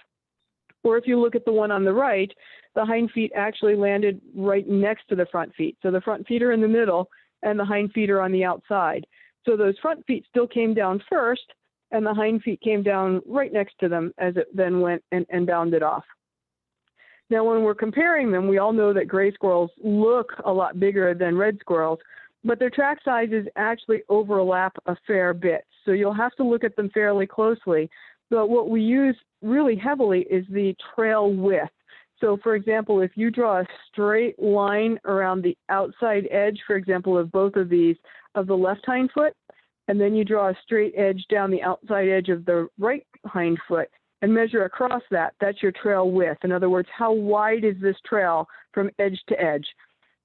Or if you look at the one on the right, the hind feet actually landed right next to the front feet. So the front feet are in the middle, and the hind feet are on the outside. So those front feet still came down first, and the hind feet came down right next to them as it then went and bounded off. Now, when we're comparing them, we all know that gray squirrels look a lot bigger than red squirrels, but their track sizes actually overlap a fair bit. So you'll have to look at them fairly closely. But what we use really heavily is the trail width. So, for example, if you draw a straight line around the outside edge, for example, of both of these, of the left hind foot, and then you draw a straight edge down the outside edge of the right hind foot and measure across that, that's your trail width. In other words, how wide is this trail from edge to edge?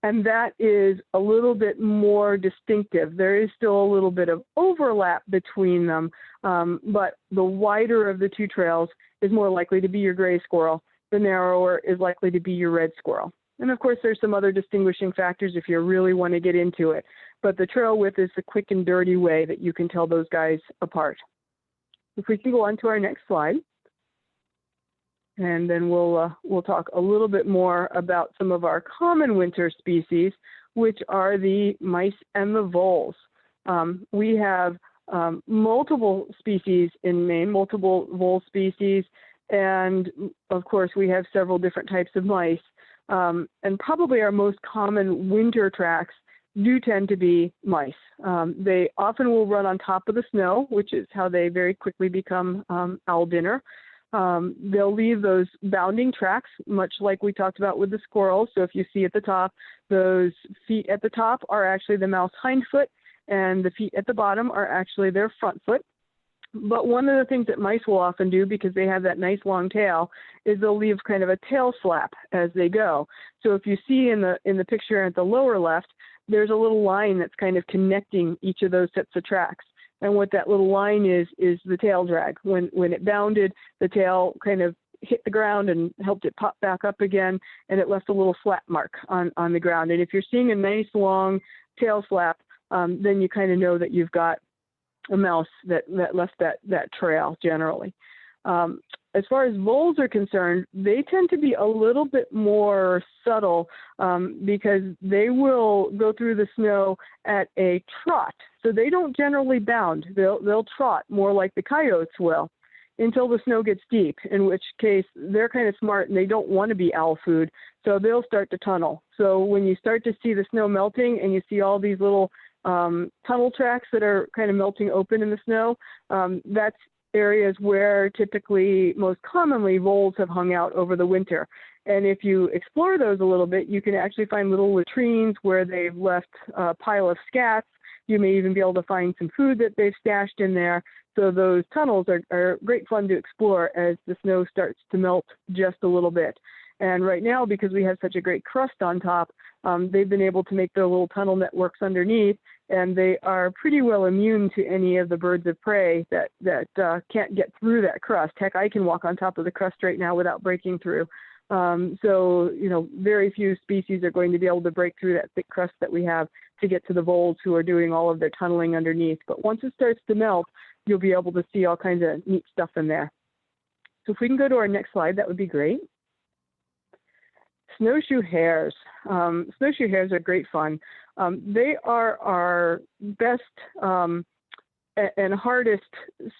And that is a little bit more distinctive. There is still a little bit of overlap between them, but the wider of the two trails is more likely to be your gray squirrel. The narrower is likely to be your red squirrel. And of course, there's some other distinguishing factors if you really want to get into it. But the trail width is the quick and dirty way that you can tell those guys apart. If we can go on to our next slide. and then we'll talk a little bit more about some of our common winter species, which are the mice and the voles. We have multiple species in Maine, multiple vole species, and of course we have several different types of mice. And probably our most common winter tracks do tend to be mice. They often will run on top of the snow, which is how they very quickly become owl dinner. They'll leave those bounding tracks, much like we talked about with the squirrels. So if you see at the top, those feet at the top are actually the mouse hind foot, and the feet at the bottom are actually their front foot. But one of the things that mice will often do, because they have that nice long tail, is they'll leave kind of a tail flap as they go. So if you see in the picture at the lower left, there's a little line that's kind of connecting each of those sets of tracks. And what that little line is the tail drag. When it bounded, the tail kind of hit the ground and helped it pop back up again, and it left a little flat mark on the ground. And if you're seeing a nice long tail flap, then you kind of know that you've got a mouse that left that trail generally. As far as voles are concerned, they tend to be a little bit more subtle because they will go through the snow at a trot. So they don't generally bound. They'll trot more like the coyotes will until the snow gets deep, in which case they're kind of smart and they don't want to be owl food. So they'll start to tunnel. So when you start to see the snow melting and you see all these little tunnel tracks that are kind of melting open in the snow, that's areas where typically, most commonly, voles have hung out over the winter. And if you explore those a little bit, you can actually find little latrines where they've left a pile of scats. You may even be able to find some food that they've stashed in there. So those tunnels are great fun to explore as the snow starts to melt just a little bit. And right now, because we have such a great crust on top, they've been able to make their little tunnel networks underneath, and they are pretty well immune to any of the birds of prey that can't get through that crust. Heck, I can walk on top of the crust right now without breaking through. So, very few species are going to be able to break through that thick crust that we have to get to the voles who are doing all of their tunneling underneath. But once it starts to melt, you'll be able to see all kinds of neat stuff in there. So if we can go to our next slide, that would be great. Snowshoe hares. Snowshoe hares are great fun. They are our best and hardest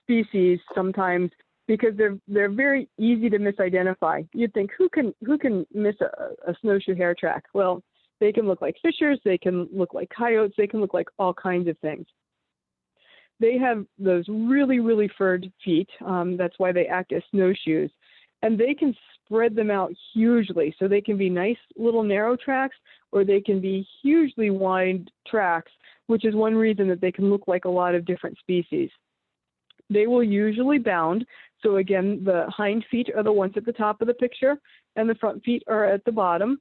species sometimes because they're very easy to misidentify. You'd think, who can miss a snowshoe hare track? Well, they can look like fishers, they can look like coyotes, they can look like all kinds of things. They have those really, really furred feet. That's why they act as snowshoes. And they can spread them out hugely. So they can be nice little narrow tracks, or they can be hugely wide tracks, which is one reason that they can look like a lot of different species. They will usually bound. So again, the hind feet are the ones at the top of the picture, and the front feet are at the bottom.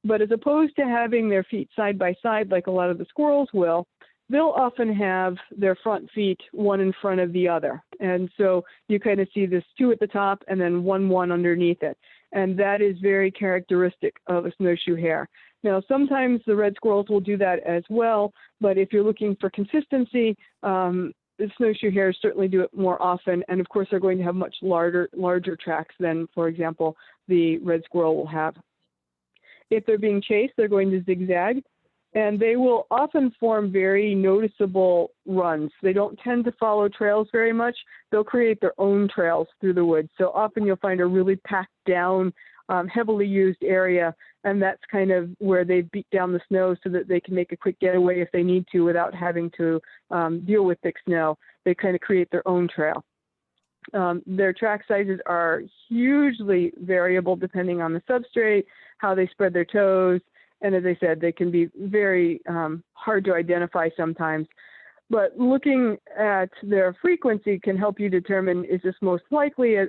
But as opposed to having their feet side by side like a lot of the squirrels will, they'll often have their front feet one in front of the other. And so you kind of see this two at the top and then one underneath it. And that is very characteristic of a snowshoe hare. Now, sometimes the red squirrels will do that as well, but if you're looking for consistency, the snowshoe hares certainly do it more often. And of course, they're going to have much larger tracks than, for example, the red squirrel will have. If they're being chased, they're going to zigzag. And they will often form very noticeable runs. They don't tend to follow trails very much. They'll create their own trails through the woods. So often you'll find a really packed down, heavily used area, and that's kind of where they beat down the snow so that they can make a quick getaway if they need to without having to deal with thick snow. They kind of create their own trail. Their track sizes are hugely variable depending on the substrate, how they spread their toes. And as I said, they can be very hard to identify sometimes. But looking at their frequency can help you determine, is this most likely a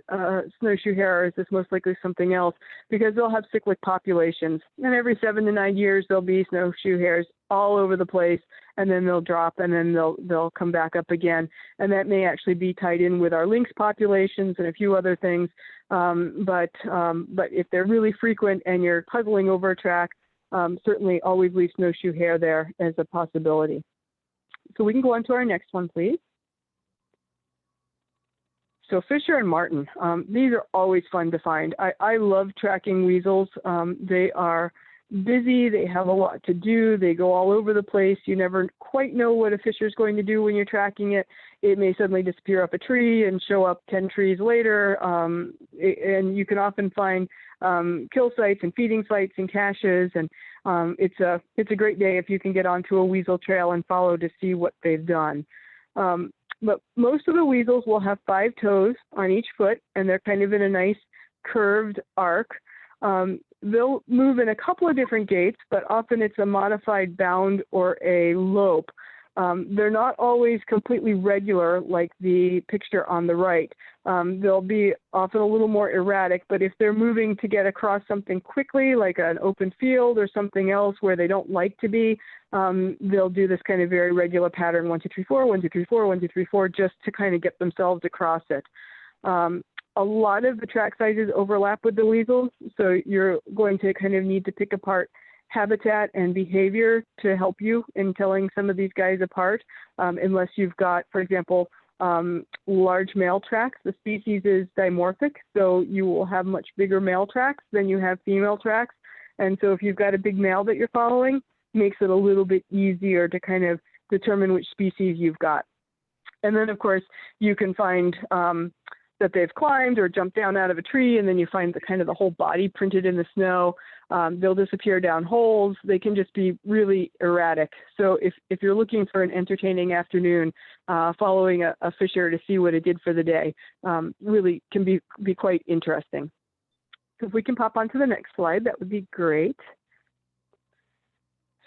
snowshoe hare, or is this most likely something else? Because they'll have cyclic populations. And every 7 to 9 years, there'll be snowshoe hares all over the place, and then they'll drop, and then they'll come back up again. And that may actually be tied in with our lynx populations and a few other things. But if they're really frequent and you're puzzling over a track, certainly always leave snowshoe hare there as a possibility. So we can go on to our next one, please. So fisher and martin, these are always fun to find. I love tracking weasels. They are busy, they have a lot to do, they go all over the place. You never quite know what a fisher is going to do when you're tracking it. It may suddenly disappear up a tree and show up 10 trees later, and you can often find kill sites and feeding sites and caches, and it's a great day if you can get onto a weasel trail and follow to see what they've done. But most of the weasels will have 5 toes on each foot, and they're kind of in a nice curved arc. They'll move in a couple of different gaits, but often it's a modified bound or a lope. They're not always completely regular like the picture on the right. They'll be often a little more erratic, but if they're moving to get across something quickly, like an open field or something else where they don't like to be, they'll do this kind of very regular pattern, 1, 2, 3, 4, 1, 2, 3, 4, 1, 2, 3, 4, just to kind of get themselves across it. A lot of the track sizes overlap with the weasels, so you're going to kind of need to pick apart habitat and behavior to help you in telling some of these guys apart, unless you've got, for example, large male tracks. The species is dimorphic, so you will have much bigger male tracks than you have female tracks. And so if you've got a big male that you're following, makes it a little bit easier to kind of determine which species you've got. And then, of course, you can find that they've climbed or jumped down out of a tree, and then you find the kind of the whole body printed in the snow. They'll disappear down holes. They can just be really erratic. So if you're looking for an entertaining afternoon, following a fisher to see what it did for the day, really can be quite interesting. So if we can pop onto the next slide, that would be great.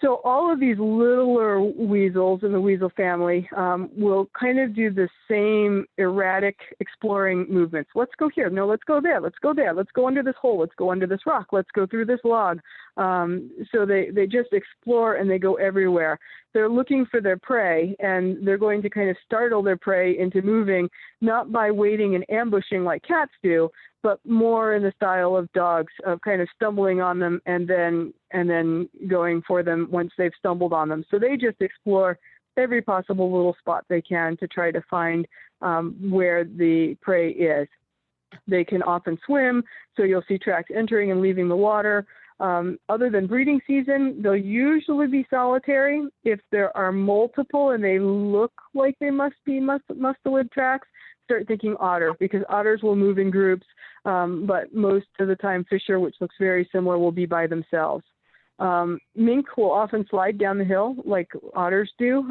So all of these littler weasels in the weasel family will kind of do the same erratic exploring movements. Let's go here. No, let's go there. Let's go there. Let's go under this hole. Let's go under this rock. Let's go through this log. So they just explore and they go everywhere. They're looking for their prey, and they're going to kind of startle their prey into moving, not by waiting and ambushing like cats do, but more in the style of dogs, of kind of stumbling on them and then going for them once they've stumbled on them. So they just explore every possible little spot they can to try to find where the prey is. They can often swim, so you'll see tracks entering and leaving the water. Other than breeding season, they'll usually be solitary. If there are multiple and they look like they must be mustelid tracks, start thinking otter, because otters will move in groups, but most of the time fisher, which looks very similar, will be by themselves. Mink will often slide down the hill like otters do,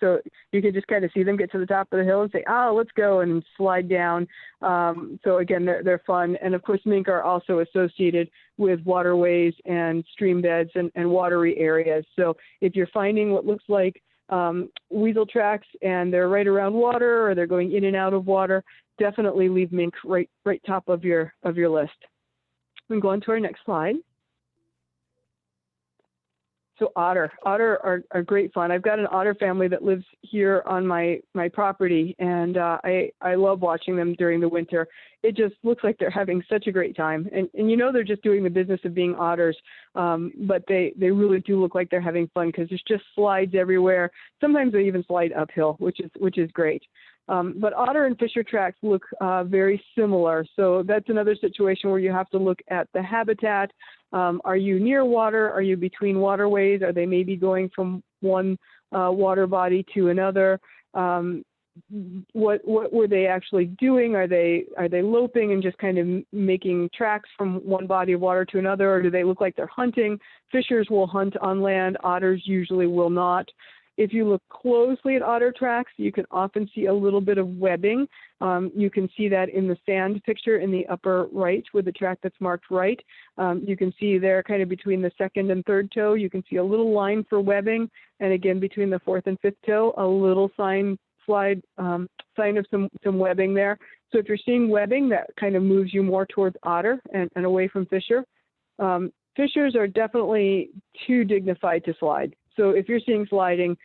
so you can just kind of see them get to the top of the hill and say, oh, let's go, and slide down. So again, they're fun. And of course, mink are also associated with waterways and stream beds and watery areas. So if you're finding what looks like weasel tracks and they're right around water or they're going in and out of water, definitely leave mink right top of your list. We can go on to our next slide. So otter are great fun. I've got an otter family that lives here on my property, and I love watching them during the winter. It just looks like they're having such a great time, and you know they're just doing the business of being otters, but they really do look like they're having fun because there's just slides everywhere. Sometimes they even slide uphill, which is great. But otter and fisher tracks look very similar. So that's another situation where you have to look at the habitat. Are you near water? Are you between waterways? Are they maybe going from one water body to another? What were they actually doing? Are they loping and just kind of making tracks from one body of water to another? Or do they look like they're hunting? Fishers will hunt on land. Otters usually will not. If you look closely at otter tracks, you can often see a little bit of webbing. You can see that in the sand picture in the upper right with the track that's marked right. You can see there kind of between the second and third toe, you can see a little line for webbing. And again, between the fourth and fifth toe, a little sign of some webbing there. So if you're seeing webbing, that kind of moves you more towards otter and away from fisher. Fishers are definitely too dignified to slide. So if you're seeing sliding,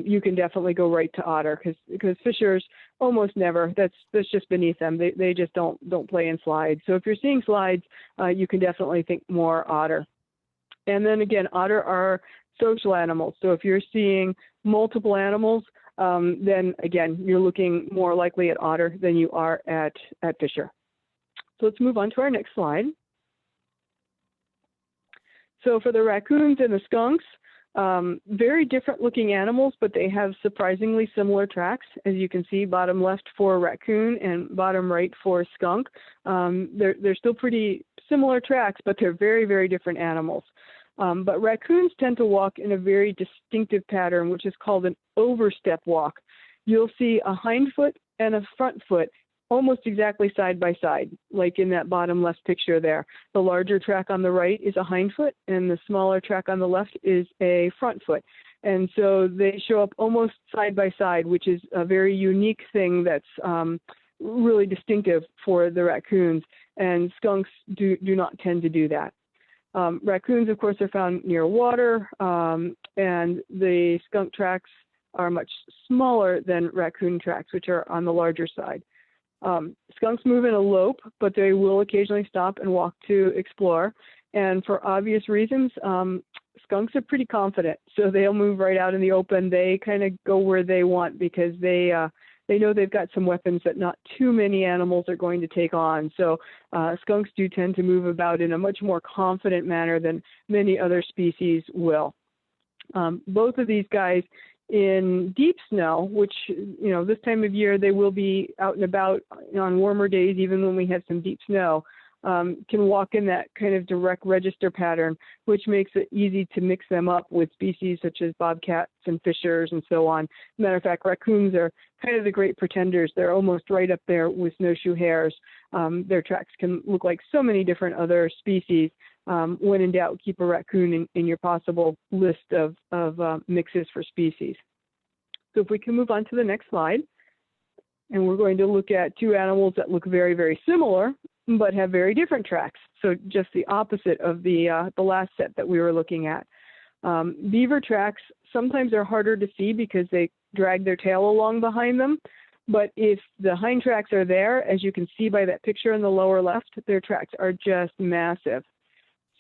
you can definitely go right to otter because fishers almost never. That's just beneath them. They just don't play in slides. So if you're seeing slides, you can definitely think more otter. And then again, otter are social animals. So if you're seeing multiple animals, then again, you're looking more likely at otter than you are at fisher. So let's move on to our next slide. So for the raccoons and the skunks, very different looking animals, but they have surprisingly similar tracks. As you can see, bottom left for raccoon and bottom right for skunk. They're still pretty similar tracks, but they're very, very different animals. But raccoons tend to walk in a very distinctive pattern, which is called an overstep walk. You'll see a hind foot and a front foot almost exactly side by side, like in that bottom left picture there. The larger track on the right is a hind foot, and the smaller track on the left is a front foot. And so they show up almost side by side, which is a very unique thing that's really distinctive for the raccoons, and skunks do not tend to do that. Raccoons, of course, are found near water, and the skunk tracks are much smaller than raccoon tracks, which are on the larger side. Skunks move in a lope, but they will occasionally stop and walk to explore. And for obvious reasons, skunks are pretty confident, so they'll move right out in the open. They kind of go where they want because they know they've got some weapons that not too many animals are going to take on. So skunks do tend to move about in a much more confident manner than many other species will. Both of these guys in deep snow, which, you know, this time of year they will be out and about on warmer days, even when we have some deep snow, can walk in that kind of direct register pattern, which makes it easy to mix them up with species such as bobcats and fishers and so on. Matter of fact, raccoons are kind of the great pretenders. They're almost right up there with snowshoe hares. Their tracks can look like so many different other species. When in doubt, keep a raccoon in your possible list of mixes for species. So if we can move on to the next slide, and we're going to look at two animals that look very, very similar, but have very different tracks. So just the opposite of the last set that we were looking at. Beaver tracks sometimes are harder to see because they drag their tail along behind them. But if the hind tracks are there, as you can see by that picture in the lower left, their tracks are just massive.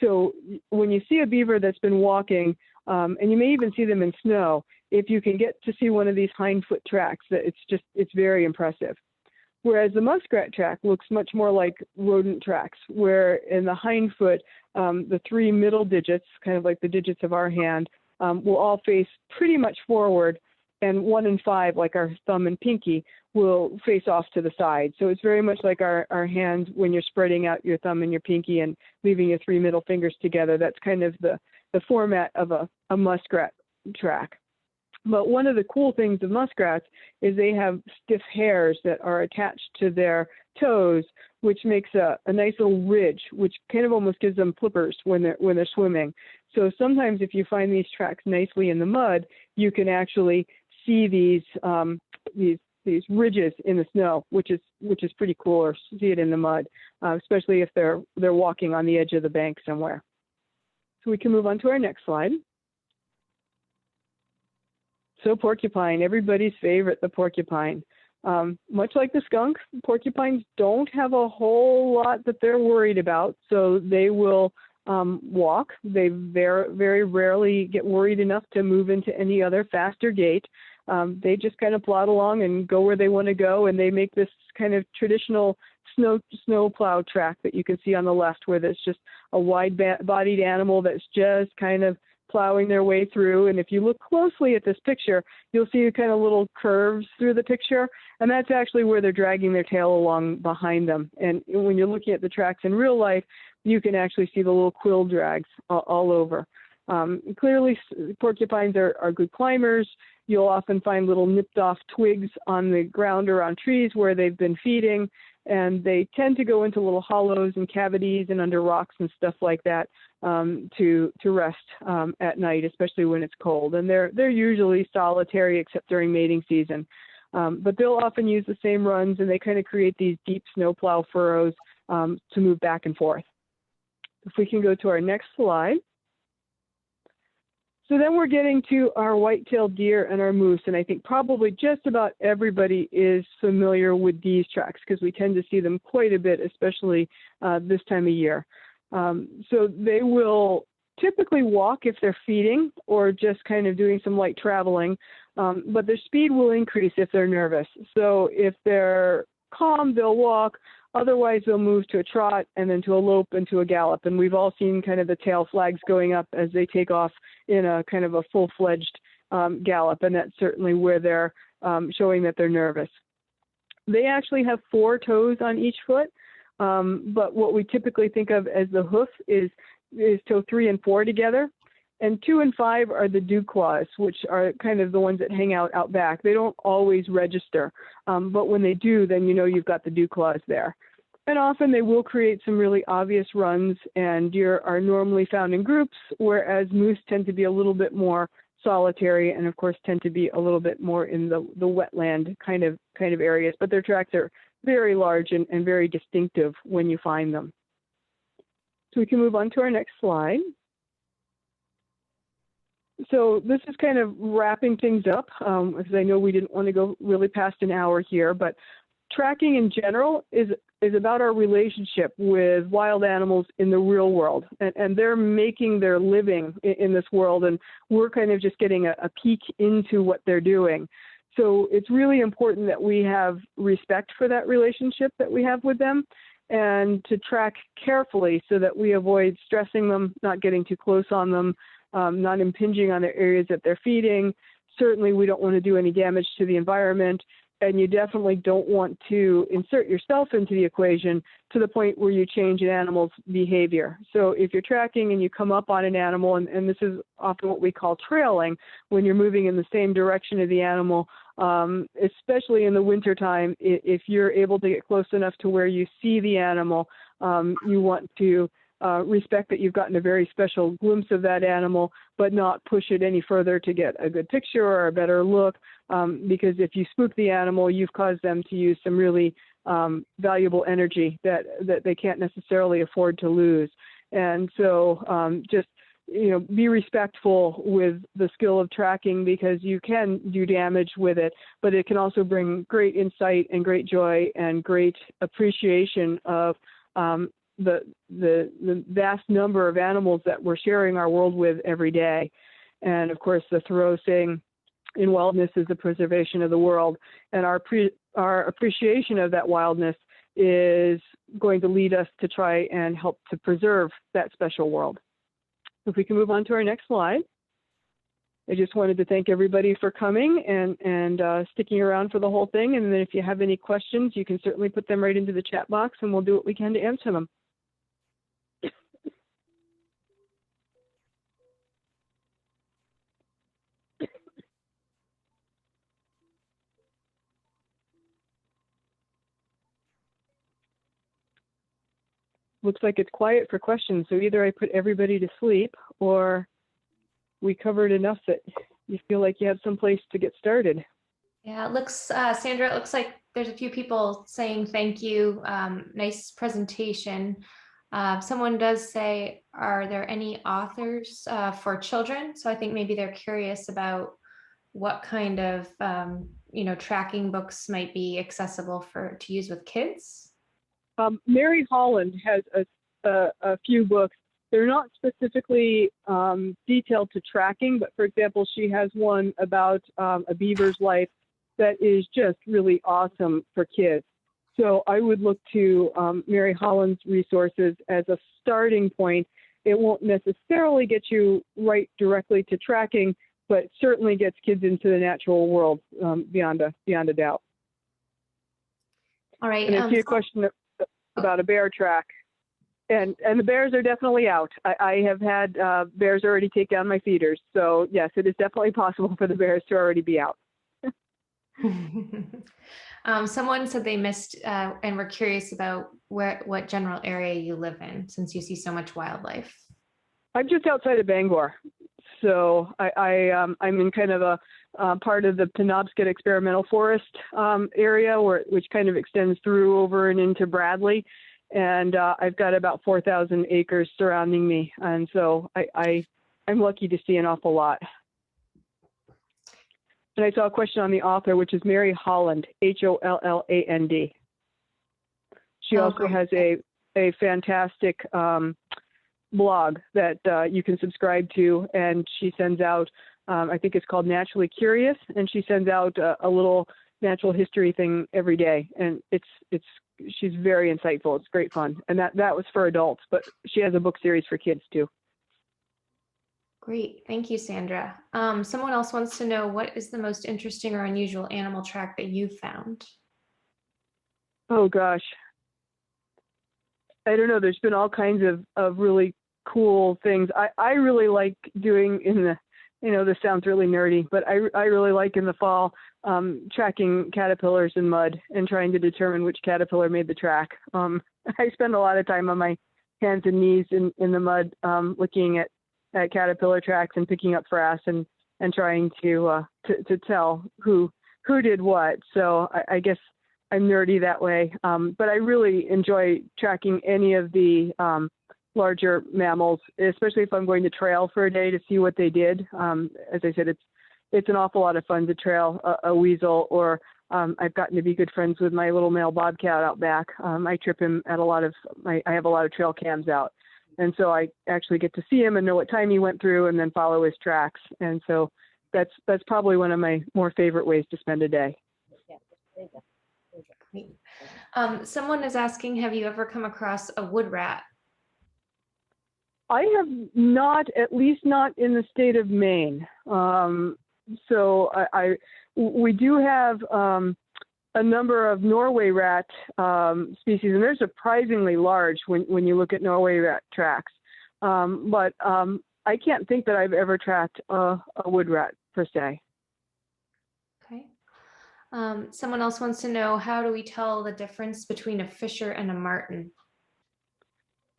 So when you see a beaver that's been walking, and you may even see them in snow, if you can get to see one of these hind foot tracks, it's very impressive. Whereas the muskrat track looks much more like rodent tracks, where in the hind foot, the three middle digits, kind of like the digits of our hand, will all face pretty much forward, and 1 and 5, like our thumb and pinky, will face off to the side. So it's very much like our hand when you're spreading out your thumb and your pinky and leaving your 3 middle fingers together. That's kind of the format of a muskrat track. But one of the cool things of muskrats is they have stiff hairs that are attached to their toes, which makes a nice little ridge, which kind of almost gives them flippers when they're swimming. So sometimes if you find these tracks nicely in the mud, you can actually see these ridges in the snow, which is pretty cool, or see it in the mud, especially if they're walking on the edge of the bank somewhere. So we can move on to our next slide. So porcupine, everybody's favorite, the porcupine. Much like the skunk, porcupines don't have a whole lot that they're worried about, so they will walk. They very, very rarely get worried enough to move into any other faster gait. They just kind of plod along and go where they want to go, and they make this kind of traditional snow plow track that you can see on the left, where there's just a wide-bodied animal that's just kind of plowing their way through. And if you look closely at this picture, you'll see kind of little curves through the picture, and that's actually where they're dragging their tail along behind them. And when you're looking at the tracks in real life, you can actually see the little quill drags all over. Clearly, porcupines are good climbers. You'll often find little nipped off twigs on the ground around trees where they've been feeding, and they tend to go into little hollows and cavities and under rocks and stuff like that to rest at night, especially when it's cold. And they're usually solitary except during mating season. But they'll often use the same runs, and they kind of create these deep snowplow furrows to move back and forth. If we can go to our next slide. So then we're getting to our white-tailed deer and our moose, and I think probably just about everybody is familiar with these tracks because we tend to see them quite a bit, especially this time of year. So they will typically walk if they're feeding or just kind of doing some light traveling. but their speed will increase if they're nervous. So if they're calm, they'll walk. Otherwise, they'll move to a trot and then to a lope and to a gallop. And we've all seen kind of the tail flags going up as they take off in a kind of a full-fledged gallop. And that's certainly where they're showing that they're nervous. They actually have 4 toes on each foot. But what we typically think of as the hoof is toe 3 and 4 together. And 2 and 5 are the dew claws, which are kind of the ones that hang out back. They don't always register, but when they do, then you know you've got the dew claws there. And often they will create some really obvious runs, and deer are normally found in groups, whereas moose tend to be a little bit more solitary and, of course, tend to be a little bit more in the wetland kind of areas. But their tracks are very large and very distinctive when you find them. So we can move on to our next slide. So this is kind of wrapping things up, because I know we didn't want to go really past an hour here, but tracking in general is about our relationship with wild animals in the real world. And they're making their living in this world, and we're kind of just getting a peek into what they're doing. So it's really important that we have respect for that relationship that we have with them, and to track carefully so that we avoid stressing them, not getting too close on them, not impinging on their areas that they're feeding. Certainly, we don't want to do any damage to the environment, and you definitely don't want to insert yourself into the equation to the point where you change an animal's behavior. So if you're tracking and you come up on an animal, and this is often what we call trailing, when you're moving in the same direction of the animal, especially in the wintertime, if you're able to get close enough to where you see the animal, you want to respect that you've gotten a very special glimpse of that animal, but not push it any further to get a good picture or a better look, because if you spook the animal, you've caused them to use some really valuable energy that they can't necessarily afford to lose. And so just, be respectful with the skill of tracking, because you can do damage with it, but it can also bring great insight and great joy and great appreciation of the vast number of animals that we're sharing our world with every day. And of course, the Thoreau saying in wildness is the preservation of the world. And our appreciation of that wildness is going to lead us to try and help to preserve that special world. If we can move on to our next slide. I just wanted to thank everybody for coming and sticking around for the whole thing. And then if you have any questions, you can certainly put them right into the chat box, and we'll do what we can to answer them. Looks like it's quiet for questions, so either I put everybody to sleep or we covered enough that you feel like you have some place to get started. Yeah, it looks, Sandra, it looks like there's a few people saying thank you. Nice presentation. Someone does say, are there any authors for children? So I think maybe they're curious about what kind of, tracking books might be accessible to use with kids. Mary Holland has a few books. They're not specifically detailed to tracking, but for example, she has one about a beaver's life that is just really awesome for kids. So I would look to Mary Holland's resources as a starting point. It won't necessarily get you right directly to tracking, but certainly gets kids into the natural world beyond a doubt. All right. And I see a question about a bear track. And the bears are definitely out. I have had bears already take down my feeders. So yes, it is definitely possible for the bears to already be out. Someone said they missed and were curious about what general area you live in, since you see so much wildlife. I'm just outside of Bangor. So I'm in kind of a part of the Penobscot Experimental Forest area, which kind of extends through over and into Bradley. And I've got about 4,000 acres surrounding me. And so I'm lucky to see an awful lot. And I saw a question on the author, which is Mary Holland, Holland. She also has a fantastic blog that you can subscribe to, and she sends out I think it's called Naturally Curious, and she sends out a little natural history thing every day, and she's very insightful. It's great fun, and that was for adults, but she has a book series for kids too. Great, thank you, Sandra. Someone else wants to know, what is the most interesting or unusual animal track that you've found? Oh gosh, I don't know. There's been all kinds of really cool things. I really like doing in the, this sounds really nerdy, but I really like in the fall tracking caterpillars in mud and trying to determine which caterpillar made the track. I spend a lot of time on my hands and knees in the mud looking at caterpillar tracks and picking up frass and trying to tell who did what. So I guess I'm nerdy that way, but I really enjoy tracking any of the larger mammals, especially if I'm going to trail for a day to see what they did. As I said, it's an awful lot of fun to trail a weasel, or I've gotten to be good friends with my little male bobcat out back. I trip him at I have a lot of trail cams out. And so I actually get to see him and know what time he went through and then follow his tracks. And so that's probably one of my more favorite ways to spend a day. Someone is asking, have you ever come across a wood rat? I have not, at least not in the state of Maine. So we do have a number of Norway rat species, and they're surprisingly large when you look at Norway rat tracks. But I can't think that I've ever tracked a wood rat per se. Okay. Someone else wants to know, how do we tell the difference between a fisher and a martin?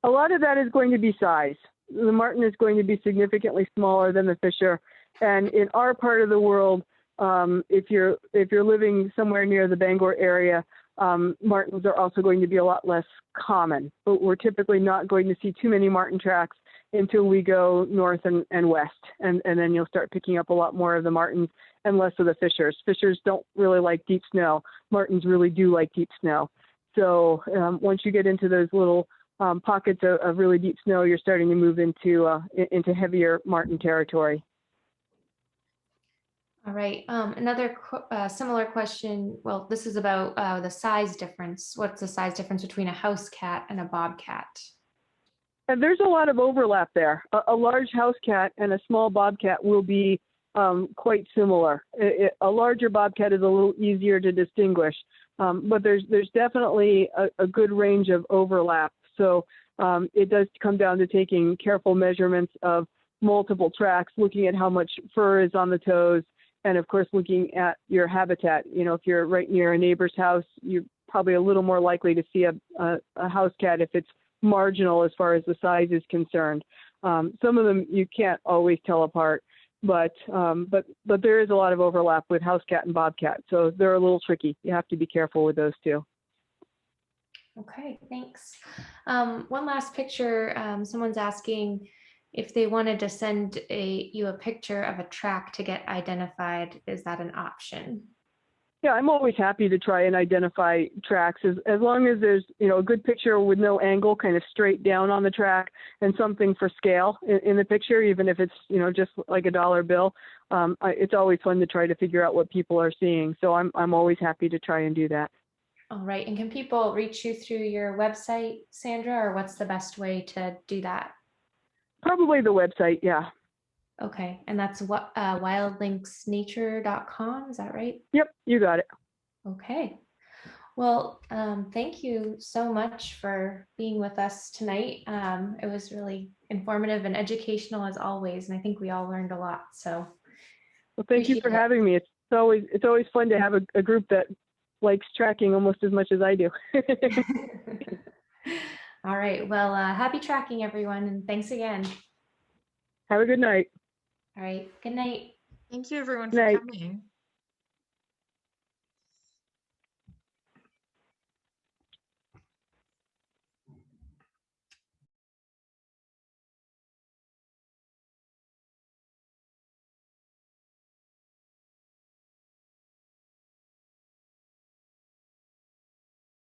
A lot of that is going to be size. The martin is going to be significantly smaller than the fisher. And in our part of the world, if you're living somewhere near the Bangor area, martins are also going to be a lot less common. But we're typically not going to see too many martin tracks until we go north and west. And then you'll start picking up a lot more of the martins and less of the fishers. Fishers don't really like deep snow. Martins really do like deep snow. So once you get into those little pockets of really deep snow, you're starting to move into heavier martin territory. All right. Another similar question. Well, this is about the size difference. What's the size difference between a house cat and a bobcat? And there's a lot of overlap there. A large house cat and a small bobcat will be quite similar. A larger bobcat is a little easier to distinguish, but there's definitely a good range of overlap. So it does come down to taking careful measurements of multiple tracks, looking at how much fur is on the toes, and of course looking at your habitat. If you're right near a neighbor's house, you're probably a little more likely to see a house cat if it's marginal as far as the size is concerned. Some of them you can't always tell apart, but there is a lot of overlap with house cat and bobcat, so they're a little tricky. You have to be careful with those two. Okay, thanks. One last picture. Someone's asking if they wanted to send you a picture of a track to get identified. Is that an option? Yeah, I'm always happy to try and identify tracks as long as there's a good picture with no angle, kind of straight down on the track, and something for scale in the picture, even if it's just like a dollar bill. It's always fun to try to figure out what people are seeing. So I'm always happy to try and do that. All right. And can people reach you through your website, Sandra, or what's the best way to do that? Probably the website, yeah. Okay. And that's what wildlinksnature.com, is that right? Yep, you got it. Okay. Well, thank you so much for being with us tonight. It was really informative and educational as always, and I think we all learned a lot. So well, thank you for having me. It's always fun to have a group that likes tracking almost as much as I do. All right. Well, happy tracking, everyone, and thanks again. Have a good night. All right. Good night. Thank you, everyone, for coming.